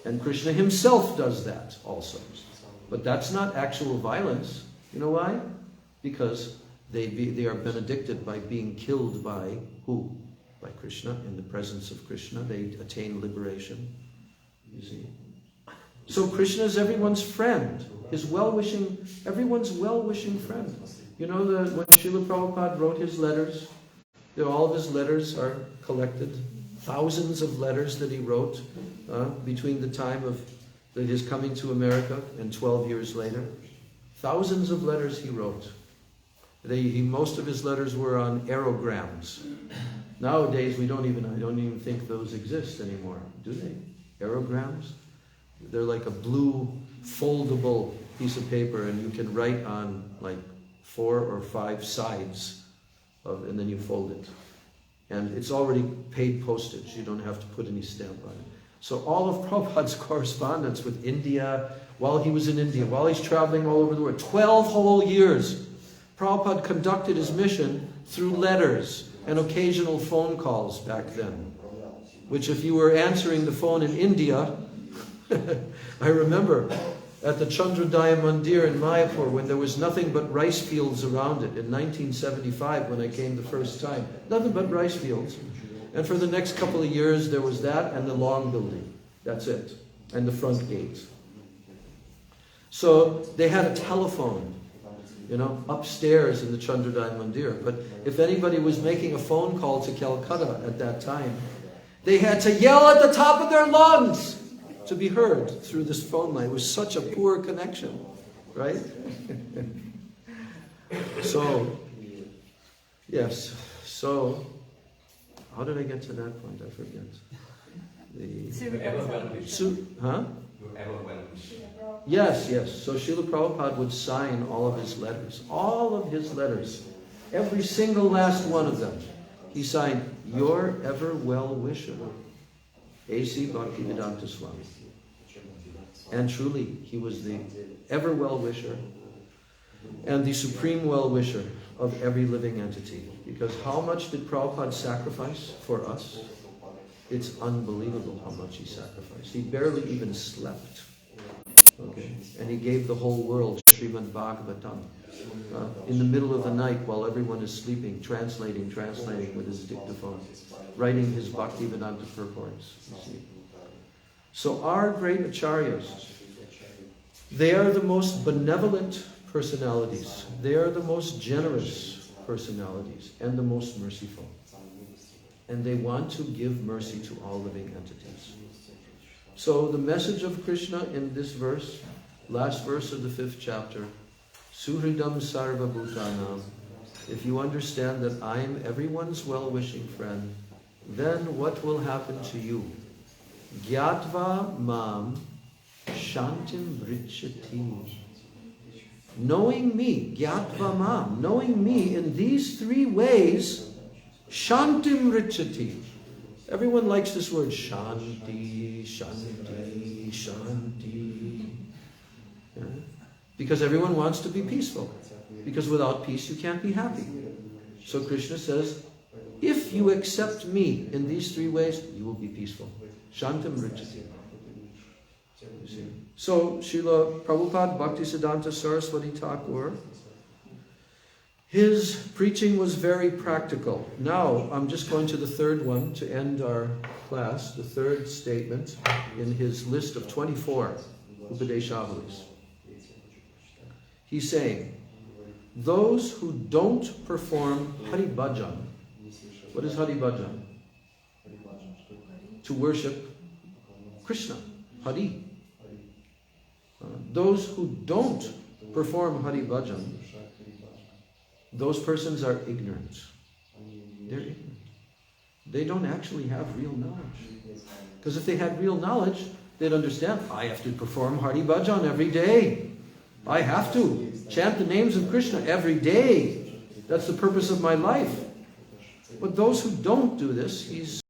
And Krishna himself does that also. But that's not actual violence. You know why? Because they are benedicted by being killed by who? By Krishna. In the presence of Krishna, they attain liberation. You see? So Krishna is everyone's friend. His well-wishing, everyone's well-wishing friend. You know, when Srila Prabhupada wrote his letters, all of his letters are collected. Thousands of letters that he wrote between the time of his coming to America and 12 years later. Thousands of letters he wrote. Most of his letters were on aerograms. Nowadays, I don't even think those exist anymore, do they? Aerograms? They're like a blue foldable piece of paper, and you can write on like 4 or 5 sides, and then you fold it. And it's already paid postage. You don't have to put any stamp on it. So all of Prabhupada's correspondence with India, while he was in India, while he's traveling all over the world, 12 whole years, Prabhupada conducted his mission through letters and occasional phone calls back then. Which if you were answering the phone in India, I remember at the Chandrodaya Mandir in Mayapur when there was nothing but rice fields around it in 1975 when I came the first time. Nothing but rice fields. And for the next couple of years there was that and the long building. That's it. And the front gate. So they had a telephone, upstairs in the Chandrodaya Mandir. But if anybody was making a phone call to Calcutta at that time, they had to yell at the top of their lungs to be heard through this phone line. It was such a poor connection, right? So, yes. So, how did I get to that point? I forget. Yes. So Srila Prabhupada would sign all of his letters. All of his letters. Every single last one of them. He signed, your ever well-wisher, A.C. Bhaktivedanta Swami. And truly, he was the ever well-wisher and the supreme well-wisher of every living entity. Because how much did Prabhupada sacrifice for us? It's unbelievable how much he sacrificed. He barely even slept. Okay? And he gave the whole world Srimad Bhagavatam. In the middle of the night while everyone is sleeping, translating with his dictaphone, writing his Bhaktivedanta purports. You see. So our great acharyas, they are the most benevolent personalities. They are the most generous personalities and the most merciful. And they want to give mercy to all living entities. So the message of Krishna in this verse, last verse of the 5th chapter, Suhridam Sarva Bhutanam, if you understand that I am everyone's well-wishing friend, then what will happen to you? Gyatva mam shantim vrichyati. Knowing me, gyatva mam, knowing me in these 3 ways, shantim vrichyati. Everyone likes this word, shanti, shanti, shanti. Yeah? Because everyone wants to be peaceful. Because without peace you can't be happy. So Krishna says, if you accept me in these 3 ways, you will be peaceful. Shantam Richati. So Srila Prabhupada Bhaktisiddhanta Saraswati Thakur, his preaching was very practical. Now I'm just going to the 3rd one to end our class, the 3rd statement in his list of 24 Upadeshavalis. He's saying, those who don't perform Hari Bhajan. What is Hari Bhajan? To worship Krishna, Hari. Those who don't perform Hari Bhajan, those persons are ignorant. They're ignorant. They don't actually have real knowledge. Because if they had real knowledge, they'd understand, I have to perform Hari Bhajan every day. I have to chant the names of Krishna every day. That's the purpose of my life. But those who don't do this, he's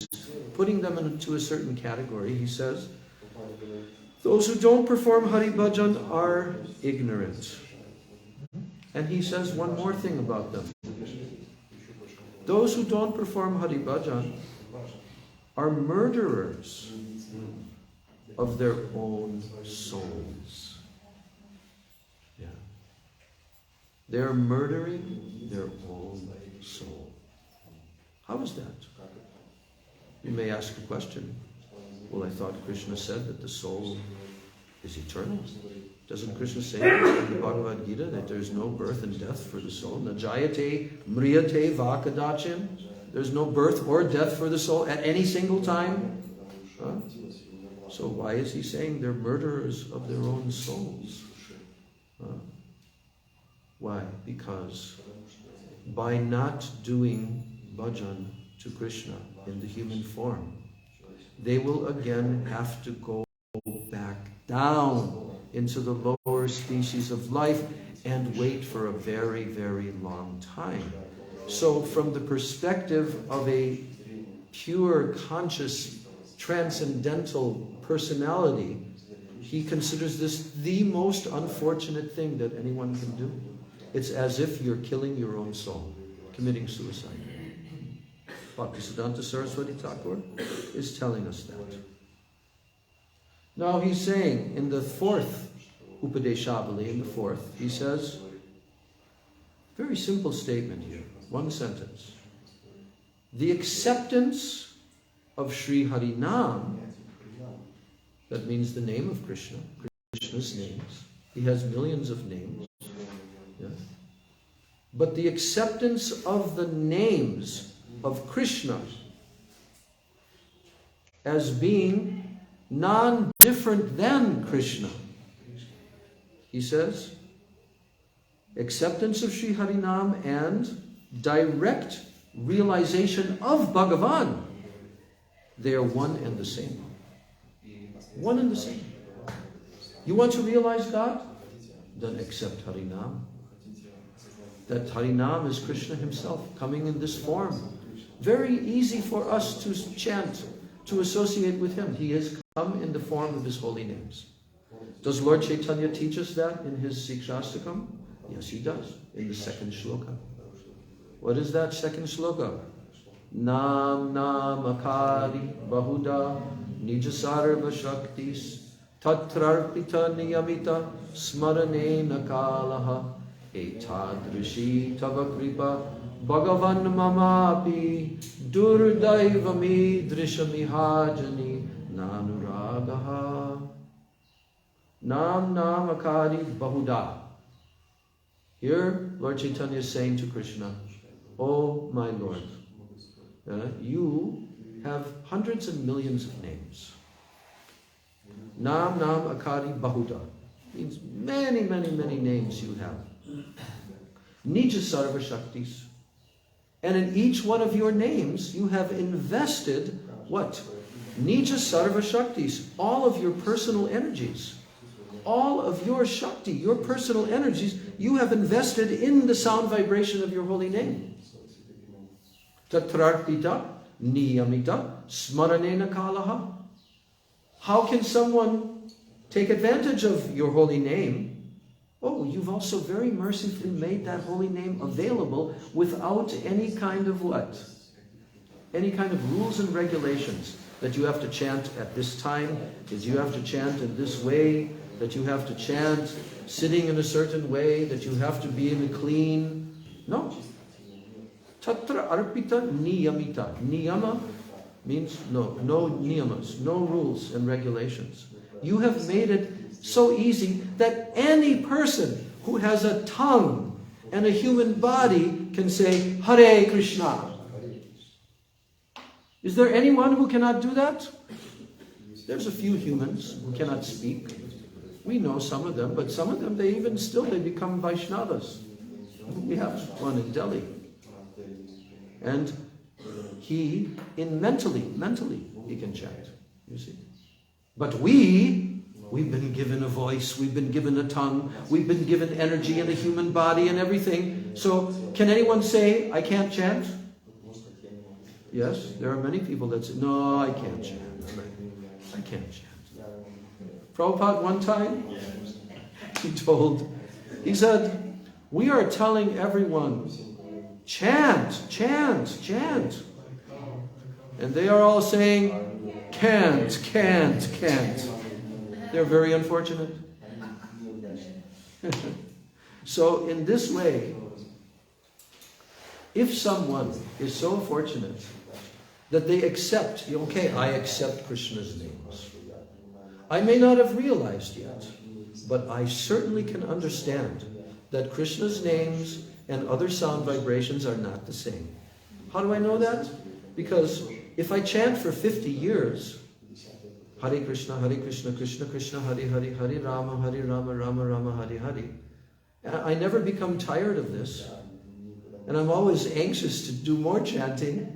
putting them into a certain category. He says, those who don't perform Hari Bhajan are ignorant. And he says one more thing about them. Those who don't perform Hari Bhajan are murderers of their own souls. Yeah. They're murdering their own soul. How is that? You may ask a question. Well, I thought Krishna said that the soul is eternal. Doesn't Krishna say in the Bhagavad Gita that there's no birth and death for the soul? Na jayate mriyate vakadachin. There's no birth or death for the soul at any single time. Huh? So why is he saying they're murderers of their own souls? Why? Because by not doing bhajan to Krishna in the human form, they will again have to go back down into the lower species of life and wait for a very, very long time. So from the perspective of a pure, conscious, transcendental personality, he considers this the most unfortunate thing that anyone can do. It's as if you're killing your own soul, committing suicide. Bhaktisiddhanta Saraswati Thakur is telling us that. Now he's saying in the fourth Upadeshavali, in the fourth, he says, very simple statement here, one sentence. The acceptance of Sri Harinam, that means the name of Krishna, Krishna's names. He has millions of names. Yeah. But the acceptance of the names of Krishna as being non-different than Krishna. He says, acceptance of Sri Harinam and direct realization of Bhagavan. They are one and the same. One and the same. You want to realize God? Then accept Harinam. That Harinam is Krishna himself coming in this form. Very easy for us to chant, to associate with him. He has come in the form of his holy names. Does Lord Chaitanya teach us that in his Sikshastakam? Yes, he does, in the second shloka. What is that second shloka? Nam akari bahuda nijasarva shaktis tatrarpita niyamita smarane nakalaha etadrishi tava kripa bhagavan mamapi durdaivami drishamihajani nanuragaha. Nam akari bahuda. Here, Lord Chaitanya is saying to Krishna, oh my Lord, you have hundreds and millions of names. Nam akari bahuda means many, many, many names you have. Nija sarva shaktis. And in each one of your names, you have invested what? Nija sarva shaktis, all of your personal energies. All of your Shakti, your personal energies, you have invested in the sound vibration of your holy name. Tatrarpita niyamita smaranena kalaha. How can someone take advantage of your holy name? Oh, you've also very mercifully made that holy name available without any kind of what? Any kind of rules and regulations that you have to chant at this time, that you have to chant in this way, that you have to chant sitting in a certain way, that you have to be in a clean. No. Tatra arpita niyamita. Niyama means no niyamas, no rules and regulations. You have made it so easy that any person who has a tongue and a human body can say, Hare Krishna? Is there anyone who cannot do that? There's a few humans who cannot speak. We know some of them, but some of them, they become Vaishnavas. We have one in Delhi. And he, mentally, he can chant, you see. But we've been given a voice, we've been given a tongue, we've been given energy in a human body and everything. So, can anyone say, I can't chant? Yes, there are many people that say, no, I can't chant. I can't chant. Prabhupada one time, he said, we are telling everyone, chant, chant, chant. And they are all saying, can't, can't, can't. They're very unfortunate. So in this way, if someone is so fortunate that they accept, okay, I accept Krishna's names. I may not have realized yet, but I certainly can understand that Krishna's names and other sound vibrations are not the same. How do I know that? Because if I chant for 50 years, Hare Krishna, Krishna Krishna, Hare Hare, Hare Rama, Rama Rama, Hare Hare, I never become tired of this. And I'm always anxious to do more chanting.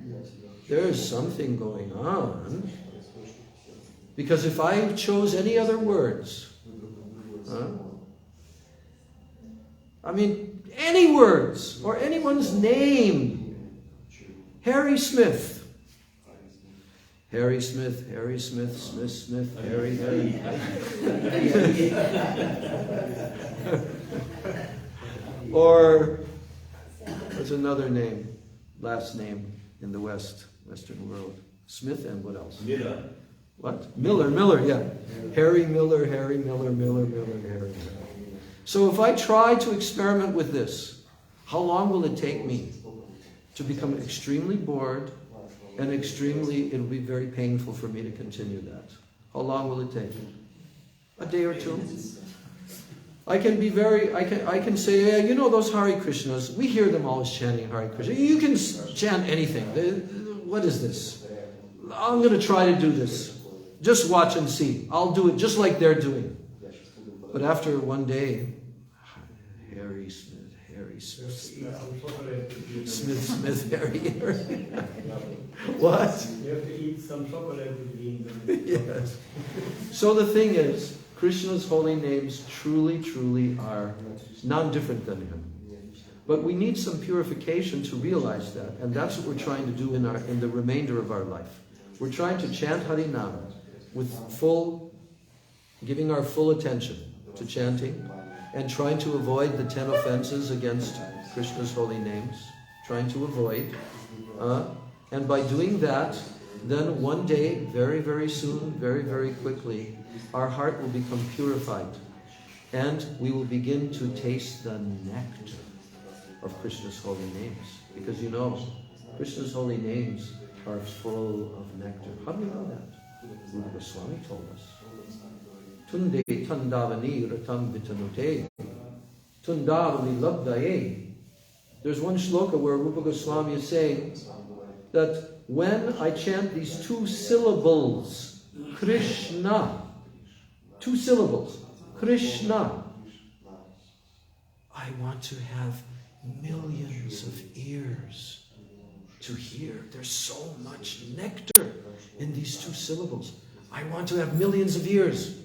There is something going on. Because if I chose any other words, any words, or anyone's name, Harry Smith, Harry Smith, Harry Smith, Smith, Smith, Harry, Harry. Or, what's another name, last name in the Western world? Smith and what else? Miller. What? Miller, yeah. Harry Miller, Harry Miller, Miller, Harry Miller. So if I try to experiment with this, how long will it take me to become extremely bored and it'll be very painful for me to continue that? How long will it take? A day or two? I can say, yeah, you know those Hare Krishnas, we hear them always chanting Hare Krishna. You can chant anything. What is this? I'm going to try to do this. Just watch and see. I'll do it just like they're doing. But after one day, Harry Smith, Harry. What? You have to eat some chocolate between. Yes. So the thing is, Krishna's holy names truly are none different than him. But we need some purification to realize that, and that's what we're trying to do in the remainder of our life. We're trying to chant Harinam with giving our full attention to chanting, and trying to avoid the 10 offenses against Krishna's holy names, trying to avoid. And by doing that, then one day, very, very soon, very, very quickly, our heart will become purified, and we will begin to taste the nectar of Krishna's holy names. Because you know, Krishna's holy names are full of nectar. How do we know that? Rupa Swami told us. Tunde tandavani ratam vitanute. Tundavali labdaye. There's one shloka where Rupa Goswami is saying that when I chant these 2 syllables, Krishna, 2 syllables, Krishna, I want to have millions of ears to hear. There's so much nectar in these 2 syllables. I want to have millions of ears.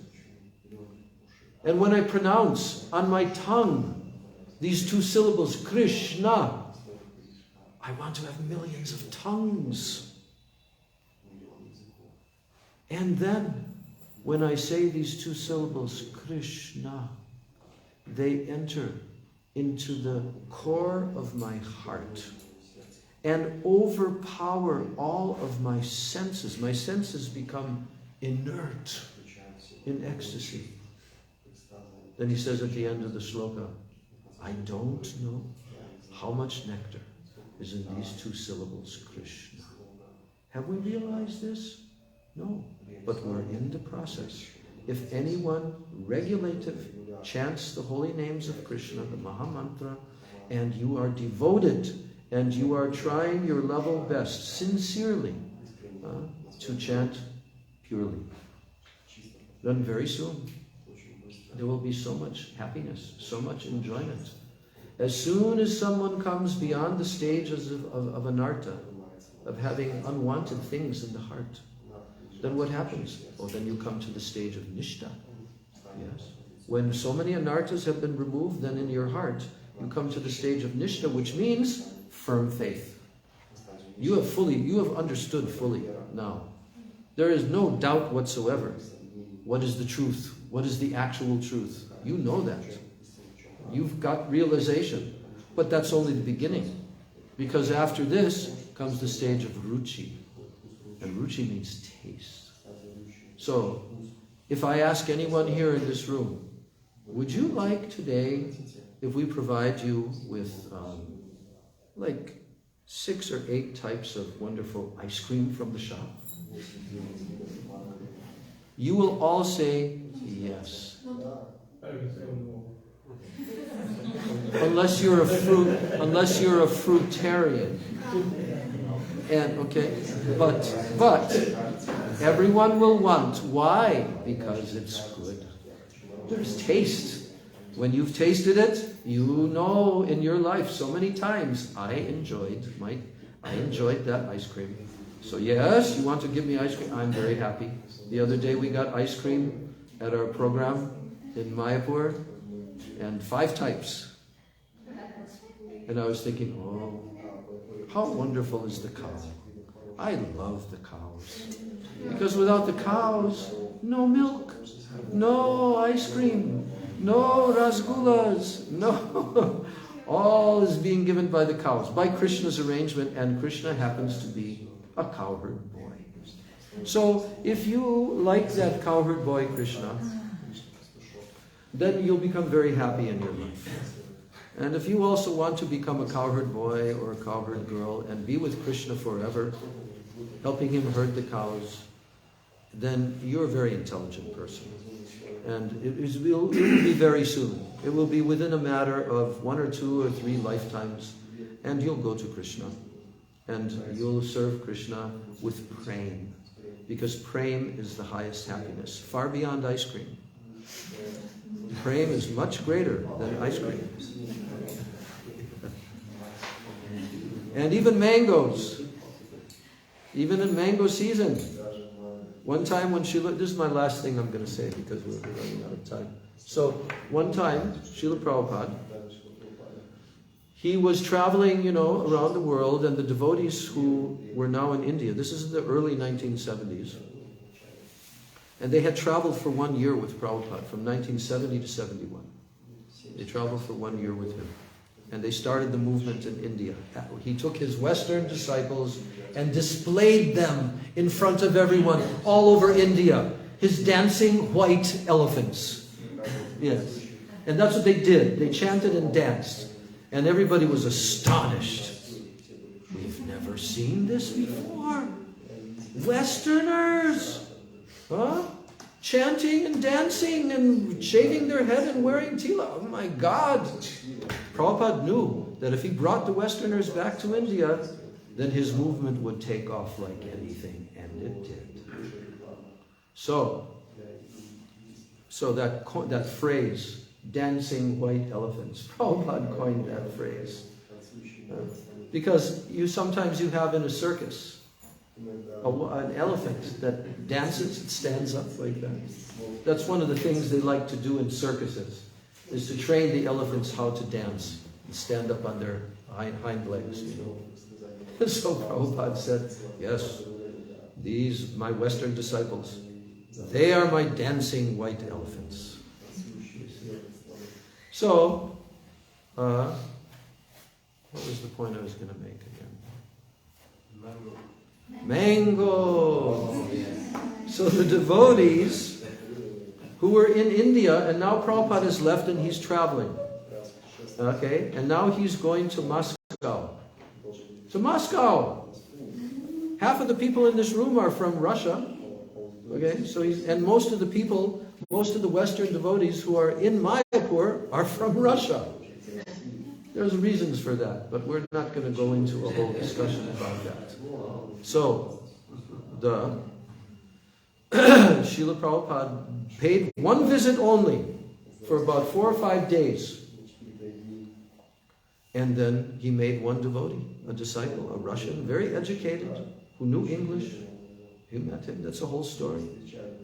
And when I pronounce on my tongue these 2 syllables, Krishna, I want to have millions of tongues. And then, when I say these 2 syllables, Krishna, they enter into the core of my heart and overpower all of my senses. My senses become inert in ecstasy. Then he says at the end of the shloka, I don't know how much nectar is in these 2 syllables, Krishna. Have we realized this? No, but we're in the process. if anyone regulative chants the holy names of Krishna, the Maha Mantra, and you are devoted and you are trying your level best, sincerely, to chant purely, then very soon there will be so much happiness, so much enjoyment. As soon as someone comes beyond the stages of anartha, of having unwanted things in the heart, then what happens? Oh, then you come to the stage of nishta. Yes. When so many anarthas have been removed, then in your heart, you come to the stage of nishta, which means firm faith. You have understood fully now. There is no doubt whatsoever. What is the truth? What is the actual truth? You know that. You've got realization. But that's only the beginning. Because after this comes the stage of ruchi. And ruchi means taste. So, if I ask anyone here in this room, would you like today, if we provide you with like 6 or 8 types of wonderful ice cream from the shop? You will all say yes. Unless you're a fruitarian. And okay, but everyone will want. Why? Because it's good. There's taste. When you've tasted it, you know in your life so many times, I enjoyed that ice cream. So yes, you want to give me ice cream? I'm very happy. The other day we got ice cream at our program in Mayapur, and 5 types. And I was thinking, oh, how wonderful is the cow. I love the cows. Because without the cows, no milk, no ice cream, no rasgullas, no. All is being given by the cows, by Krishna's arrangement, and Krishna happens to be a cowherd boy. So if you like that cowherd boy Krishna, then you'll become very happy in your life. And if you also want to become a cowherd boy or a cowherd girl and be with Krishna forever, helping him herd the cows, then you're a very intelligent person. And it will be very soon. It will be within a matter of 1 or 2 or 3 lifetimes, and you'll go to Krishna. And you'll serve Krishna with prem, because prem is the highest happiness, far beyond ice cream. Prem is much greater than ice cream. And even mangoes. Even in mango season. One time when Srila, this is my last thing I'm going to say because we're running out of time. So, one time, Srila Prabhupada, he was traveling, around the world, and the devotees who were now in India, this is in the early 1970s, and they had traveled for 1 year with Prabhupada, from 1970 to 71. They traveled for 1 year with him. And they started the movement in India. He took his Western disciples and displayed them in front of everyone all over India. His dancing white elephants. Yes. And that's what they did. They chanted and danced. And everybody was astonished. We've never seen this before. Westerners! Huh? Chanting and dancing and shaving their head and wearing tila. Oh my God! Prabhupada knew that if he brought the Westerners back to India, then his movement would take off like anything, and it did. So that phrase, dancing white elephants, Prabhupada coined that phrase. Because sometimes you have in a circus an elephant that dances, it stands up like that. That's one of the things they like to do in circuses, is to train the elephants how to dance and stand up on their hind legs, And so Prabhupada said, yes, these, my Western disciples, they are my dancing white elephants. So, what was the point I was going to make again? Mango! So the devotees who were in India, and now Prabhupada has left and he's traveling. Okay? And now he's going to Moscow. To Moscow! Half of the people in this room are from Russia. Okay? And most of the people most of the Western devotees who are in Mayapur are from Russia. There's reasons for that, but we're not going to go into a whole discussion about that. So, the Srila Prabhupada paid one visit only for about 4 or 5 days. And then he made one devotee, a disciple, a Russian, very educated, who knew English. He met him, that's the whole story.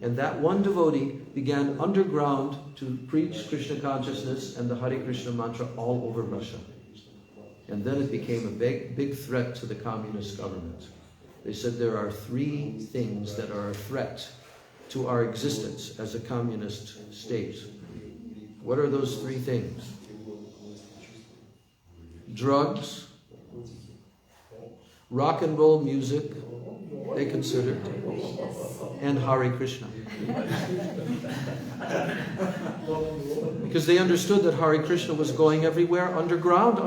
And that one devotee began underground to preach Krishna consciousness and the Hare Krishna mantra all over Russia. And then it became a big threat to the communist government. They said there are 3 things that are a threat to our existence as a communist state. What are those 3 things? Drugs, rock and roll music, they considered, and Hare Krishna. Because they understood that Hare Krishna was going everywhere underground.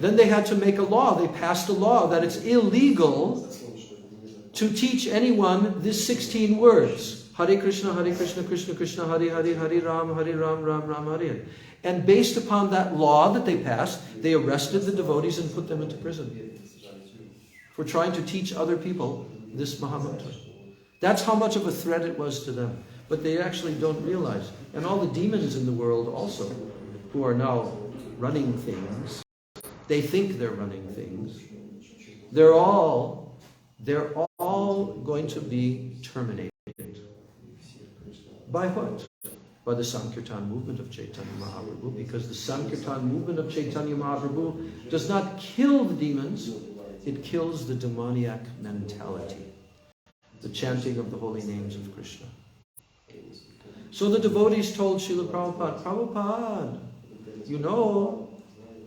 Then they had to make a law. They passed a law that it's illegal to teach anyone this 16 words. Hare Krishna, Krishna Krishna, Hare Hare, Hare Ram, Ram Ram, Hare Hare. And based upon that law that they passed, they arrested the devotees and put them into prison for trying to teach other people this Mahamantra. That's how much of a threat it was to them. But they actually don't realize. And all the demons in the world also, who are now running things, they think they're running things. They're all going to be terminated. By what? By the Sankirtan movement of Chaitanya Mahaprabhu, because the Sankirtan movement of Chaitanya Mahaprabhu does not kill the demons, it kills the demoniac mentality, the chanting of the holy names of Krishna. So the devotees told Srila Prabhupada, Prabhupada, you know,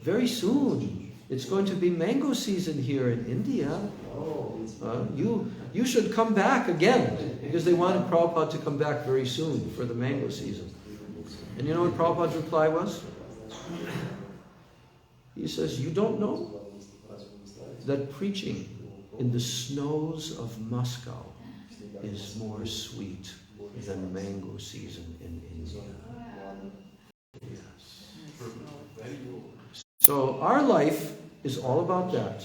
very soon it's going to be mango season here in India. You should come back again, because they wanted Prabhupada to come back very soon for the mango season. And you know what Prabhupada's reply was? He says, you don't know that preaching in the snows of Moscow is more sweet than mango season in India. Yes. So our life is all about that.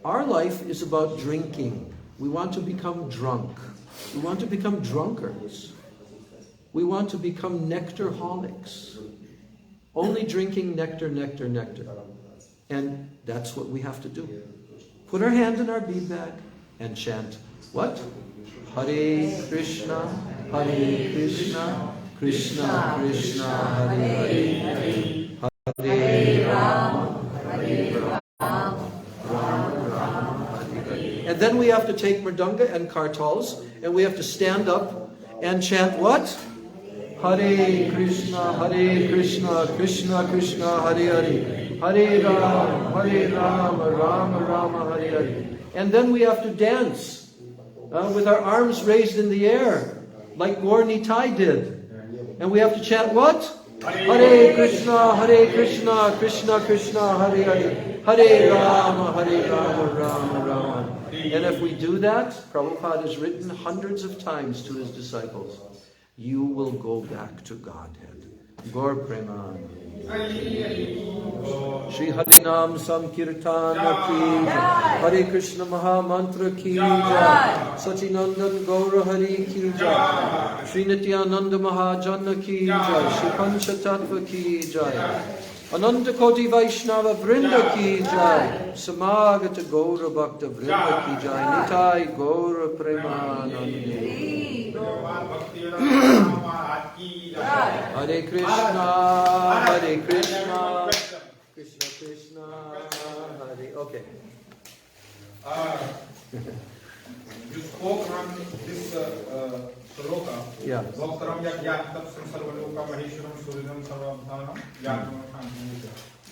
Our life is about drinking. We want to become drunk. We want to become drunkards. We want to become nectarholics. Only drinking nectar, nectar, nectar. And that's what we have to do. Put our hand in our bead bag and chant, what? Hare Krishna, Krishna Krishna, Hare Hare, Hare Rama, and then we have to take mridanga and kartals, and we have to stand up and chant what? Hare Krishna, Krishna Krishna, Hare Hare, Hare Rama, Rama Rama, Hare Hare. And then we have to dance with our arms raised in the air, like Gaur Nitai did. And we have to chant what? Hare Krishna, Krishna Krishna, Hare Hare, Hare Rama, Rama Rama. And if we do that, Prabhupada has written hundreds of times to his disciples, you will go back to Godhead. Gaur Preman. Shri Harinam Sankirtana ki jai, Hare Krishna Maha Mantra ki jai, Sachinandan Gaura Hari ki jai, Shri Nityananda Mahajana ki jai, Shri Panchatattva ki jai, Ananta Koti Vaishnava Vrinda ki jai, Samagata Gaura Bhakta Vrinda ki jai, Nitai Gaura Premanande. Hare Krishna, Krishna Krishna, Hare. Okay. You spoke on this sloka. Yeah.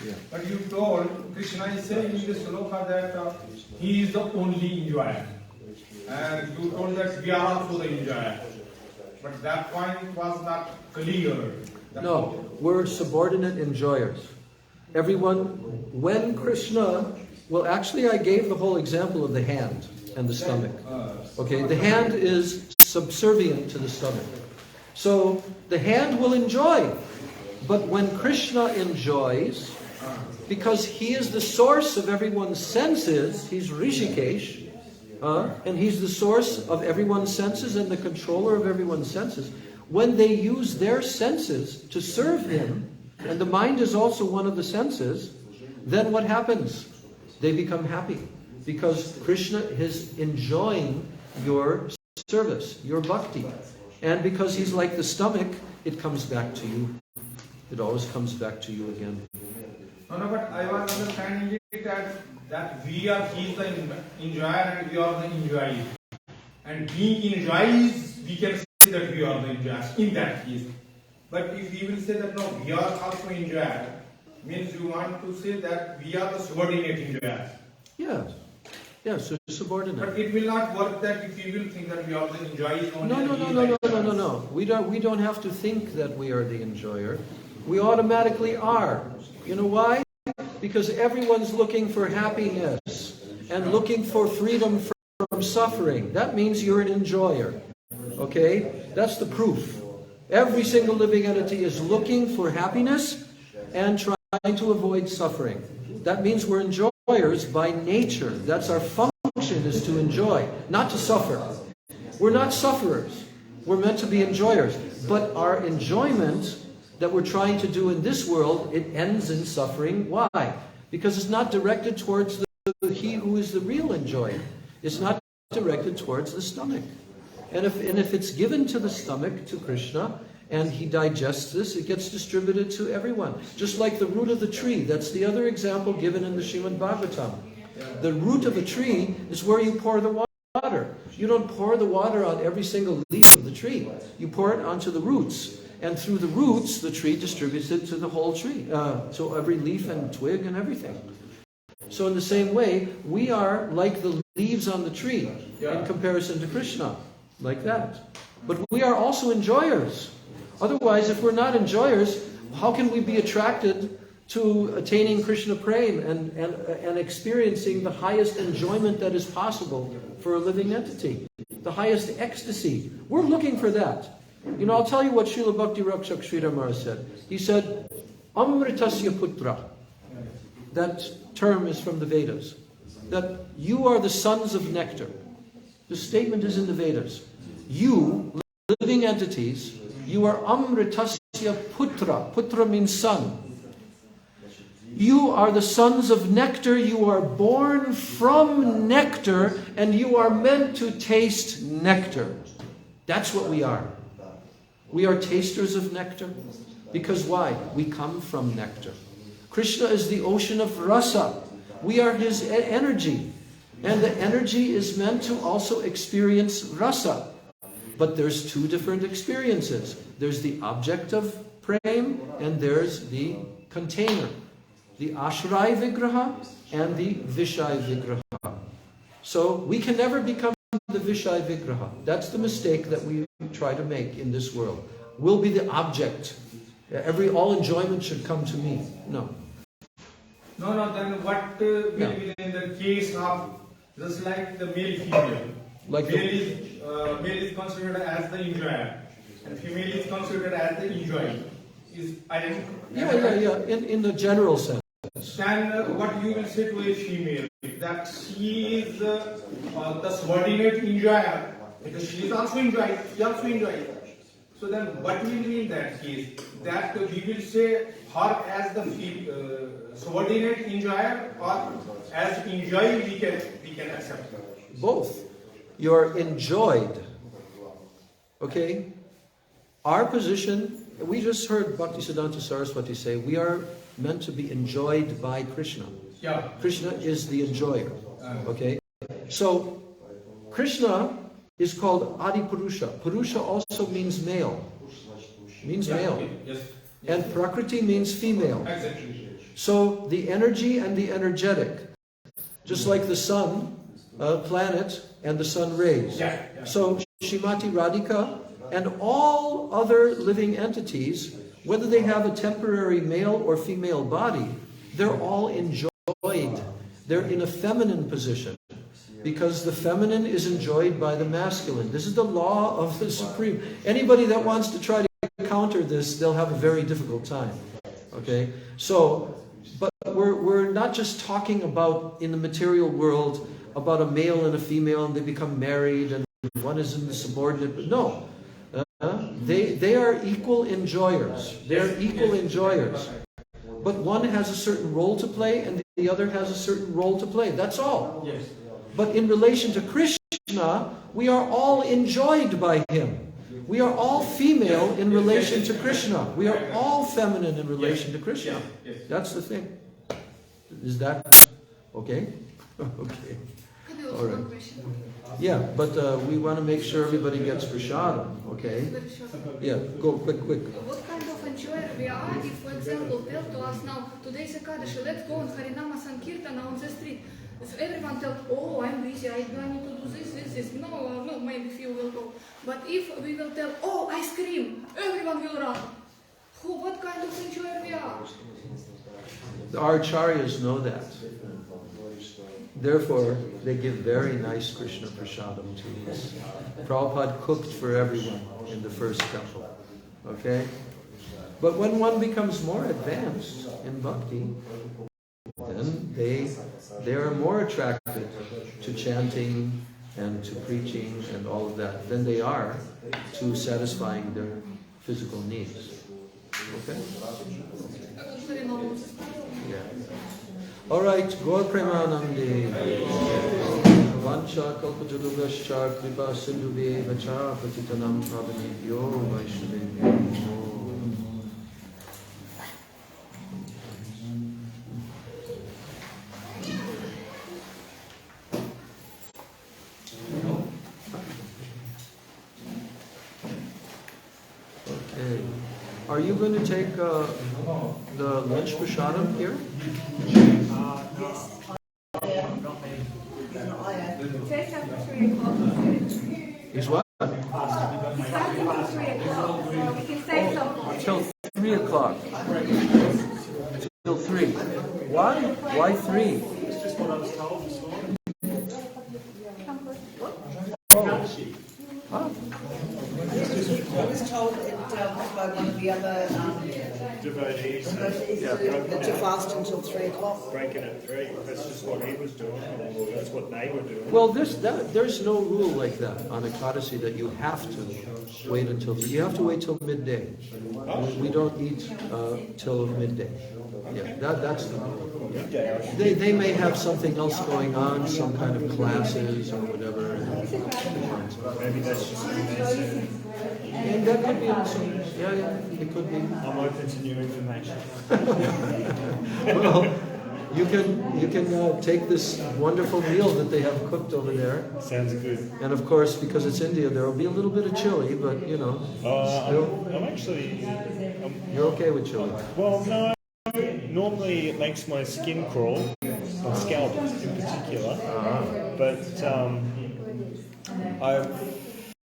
Yeah. But you told, Krishna is saying in this sloka that he is the only enjoyer. And you told that we are also the enjoyer. But that point was not clear. No, we're subordinate enjoyers. Everyone, when Krishna, well actually I gave the whole example of the hand and the stomach. Okay, the hand is subservient to the stomach. So the hand will enjoy. But when Krishna enjoys, because he is the source of everyone's senses, he's Rishikesh, and he's the source of everyone's senses and the controller of everyone's senses. When they use their senses to serve him, and the mind is also one of the senses, then what happens? They become happy. Because Krishna is enjoying your service, your bhakti. And because he's like the stomach, it comes back to you. It always comes back to you again. No, but I was understanding it that he is the enjoyer and we are the enjoyees. And being enjoyees, we can say that we are the enjoyers in that case. But if we will say that no, we are also enjoyer, means you want to say that we are the subordinate enjoyers. Yes. Yes, so subordinate. But it will not work that if you will think that we are the enjoyees only. No. We don't have to think that we are the enjoyer. We automatically are. You know why? Because everyone's looking for happiness and looking for freedom from suffering. That means you're an enjoyer. Okay? That's the proof. Every single living entity is looking for happiness and trying to avoid suffering. That means we're enjoyers by nature. That's our function, is to enjoy, not to suffer. We're not sufferers. We're meant to be enjoyers. But our enjoyment that we're trying to do in this world, it ends in suffering. Why? Because it's not directed towards he who is the real enjoyer. It's not directed towards the stomach. And if it's given to the stomach, to Krishna, and he digests this, it gets distributed to everyone. Just like the root of the tree. That's the other example given in the Srimad Bhagavatam. The root of a tree is where you pour the water. You don't pour the water on every single leaf of the tree. You pour it onto the roots. And through the roots, the tree distributes it to the whole tree. So every leaf and twig and everything. So in the same way, we are like the leaves on the tree in comparison to Krishna. Like that. But we are also enjoyers. Otherwise, if we're not enjoyers, how can we be attracted to attaining Krishna Prem and experiencing the highest enjoyment that is possible for a living entity? The highest ecstasy. We're looking for that. You know, I'll tell you what Srila Bhakti Rakshak Sridhar Maharaj said. He said, Amritasya Putra. That term is from the Vedas. That you are the sons of nectar. The statement is in the Vedas. You, living entities, you are Amritasya Putra. Putra means son. You are the sons of nectar. You are born from nectar, and you are meant to taste nectar. That's what we are. We are tasters of nectar. Because why? We come from nectar. Krishna is the ocean of rasa. We are his energy. And the energy is meant to also experience rasa. But there's two different experiences. There's the object of prem and there's the container. The ashray vigraha and the vishay vigraha. So we can never become the vishay vigraha. That's the mistake that we try to make in this world. We'll be the object. All enjoyment should come to me. No. No, then what will be in the case of just like the male female? Like male is considered as the enjoyer and female is considered as the enjoyee. Is identical? Yeah. In the general sense. Then what you will say to a female that she is the subordinate enjoyer because she is also enjoying. She also enjoys. So then what will be in that case? That we will say her as the subordinate enjoyer or as enjoyee we can accept her. Both. You're enjoyed. Okay? Our position, we just heard Bhaktisiddhanta Saraswati say, we are meant to be enjoyed by Krishna. Yeah. Krishna is the enjoyer. Okay? So, Krishna is called Adi Purusha. Purusha also means male. Means male. Yes. And Prakriti means female. Exactly. So, the energy and the energetic, just like the sun, planet, and the sun rays. Yeah. So, Shrimati Radhika and all other living entities, whether they have a temporary male or female body, they're all enjoyed. They're in a feminine position. Because the feminine is enjoyed by the masculine. This is the law of the Supreme. Anybody that wants to try to counter this, they'll have a very difficult time. Okay? So, but we're not just talking about, in the material world, about a male and a female and they become married and one is in the subordinate. But no. They are equal enjoyers. They're equal enjoyers. But one has a certain role to play and the other has a certain role to play. That's all. Yes. But in relation to Krishna, we are all enjoyed by Him. We are all female in relation to Krishna. We are all feminine in relation to Krishna. That's the thing. Is that okay? Okay. All right. Yeah, but we want to make sure everybody gets prasadam, okay? Yeah, go quick. What kind of enjoyer we are if, for example, tell to us now, today's Ekadashi, let's go on Harinama Sankirtana on the street. So everyone tells, oh, I'm busy, I need to do this. No, maybe few will go. But if we will tell, oh, ice cream, everyone will run. What kind of enjoyer we are? Our acharyas know that. Therefore, they give very nice Krishna prasadam to us. Prabhupada cooked for everyone in the first temple. Okay? But when one becomes more advanced in bhakti, then they are more attracted to chanting and to preaching and all of that than they are to satisfying their physical needs. Okay? Yeah. All right, Gaur Premanande. Vancha kalpatarubhascha kripa sindhuve vacha patitanam pavanebhyo vaishnavebhyo. Okay. Are you going to take the lunch prasadam here? Yes. Take after 3 o'clock. Is what? Starting at 3 o'clock, so we can save some more. Till 3 o'clock. Till 3. Why? Why 3? It's just what I was told this morning. Oh. Huh? I was told by one of the other Devotees that to fast until 3 o'clock. breaking at 3. That's just what he was doing, or that's what they were doing. Well, there's no rule like that on Ekadasi that you have to wait until 3. You have to wait till midday. We don't eat till midday. Yeah, that's the rule. They may have something else going on, some kind of classes or whatever. Maybe that's just And that could be also, yeah, it could be. I'm open to new information. Well, you can take this wonderful meal that they have cooked over there. Sounds good. And of course, because it's India, there will be a little bit of chili, but you know, still, I'm actually... you're okay with chili. well, no. Normally it makes my skin crawl, my scalp in particular. But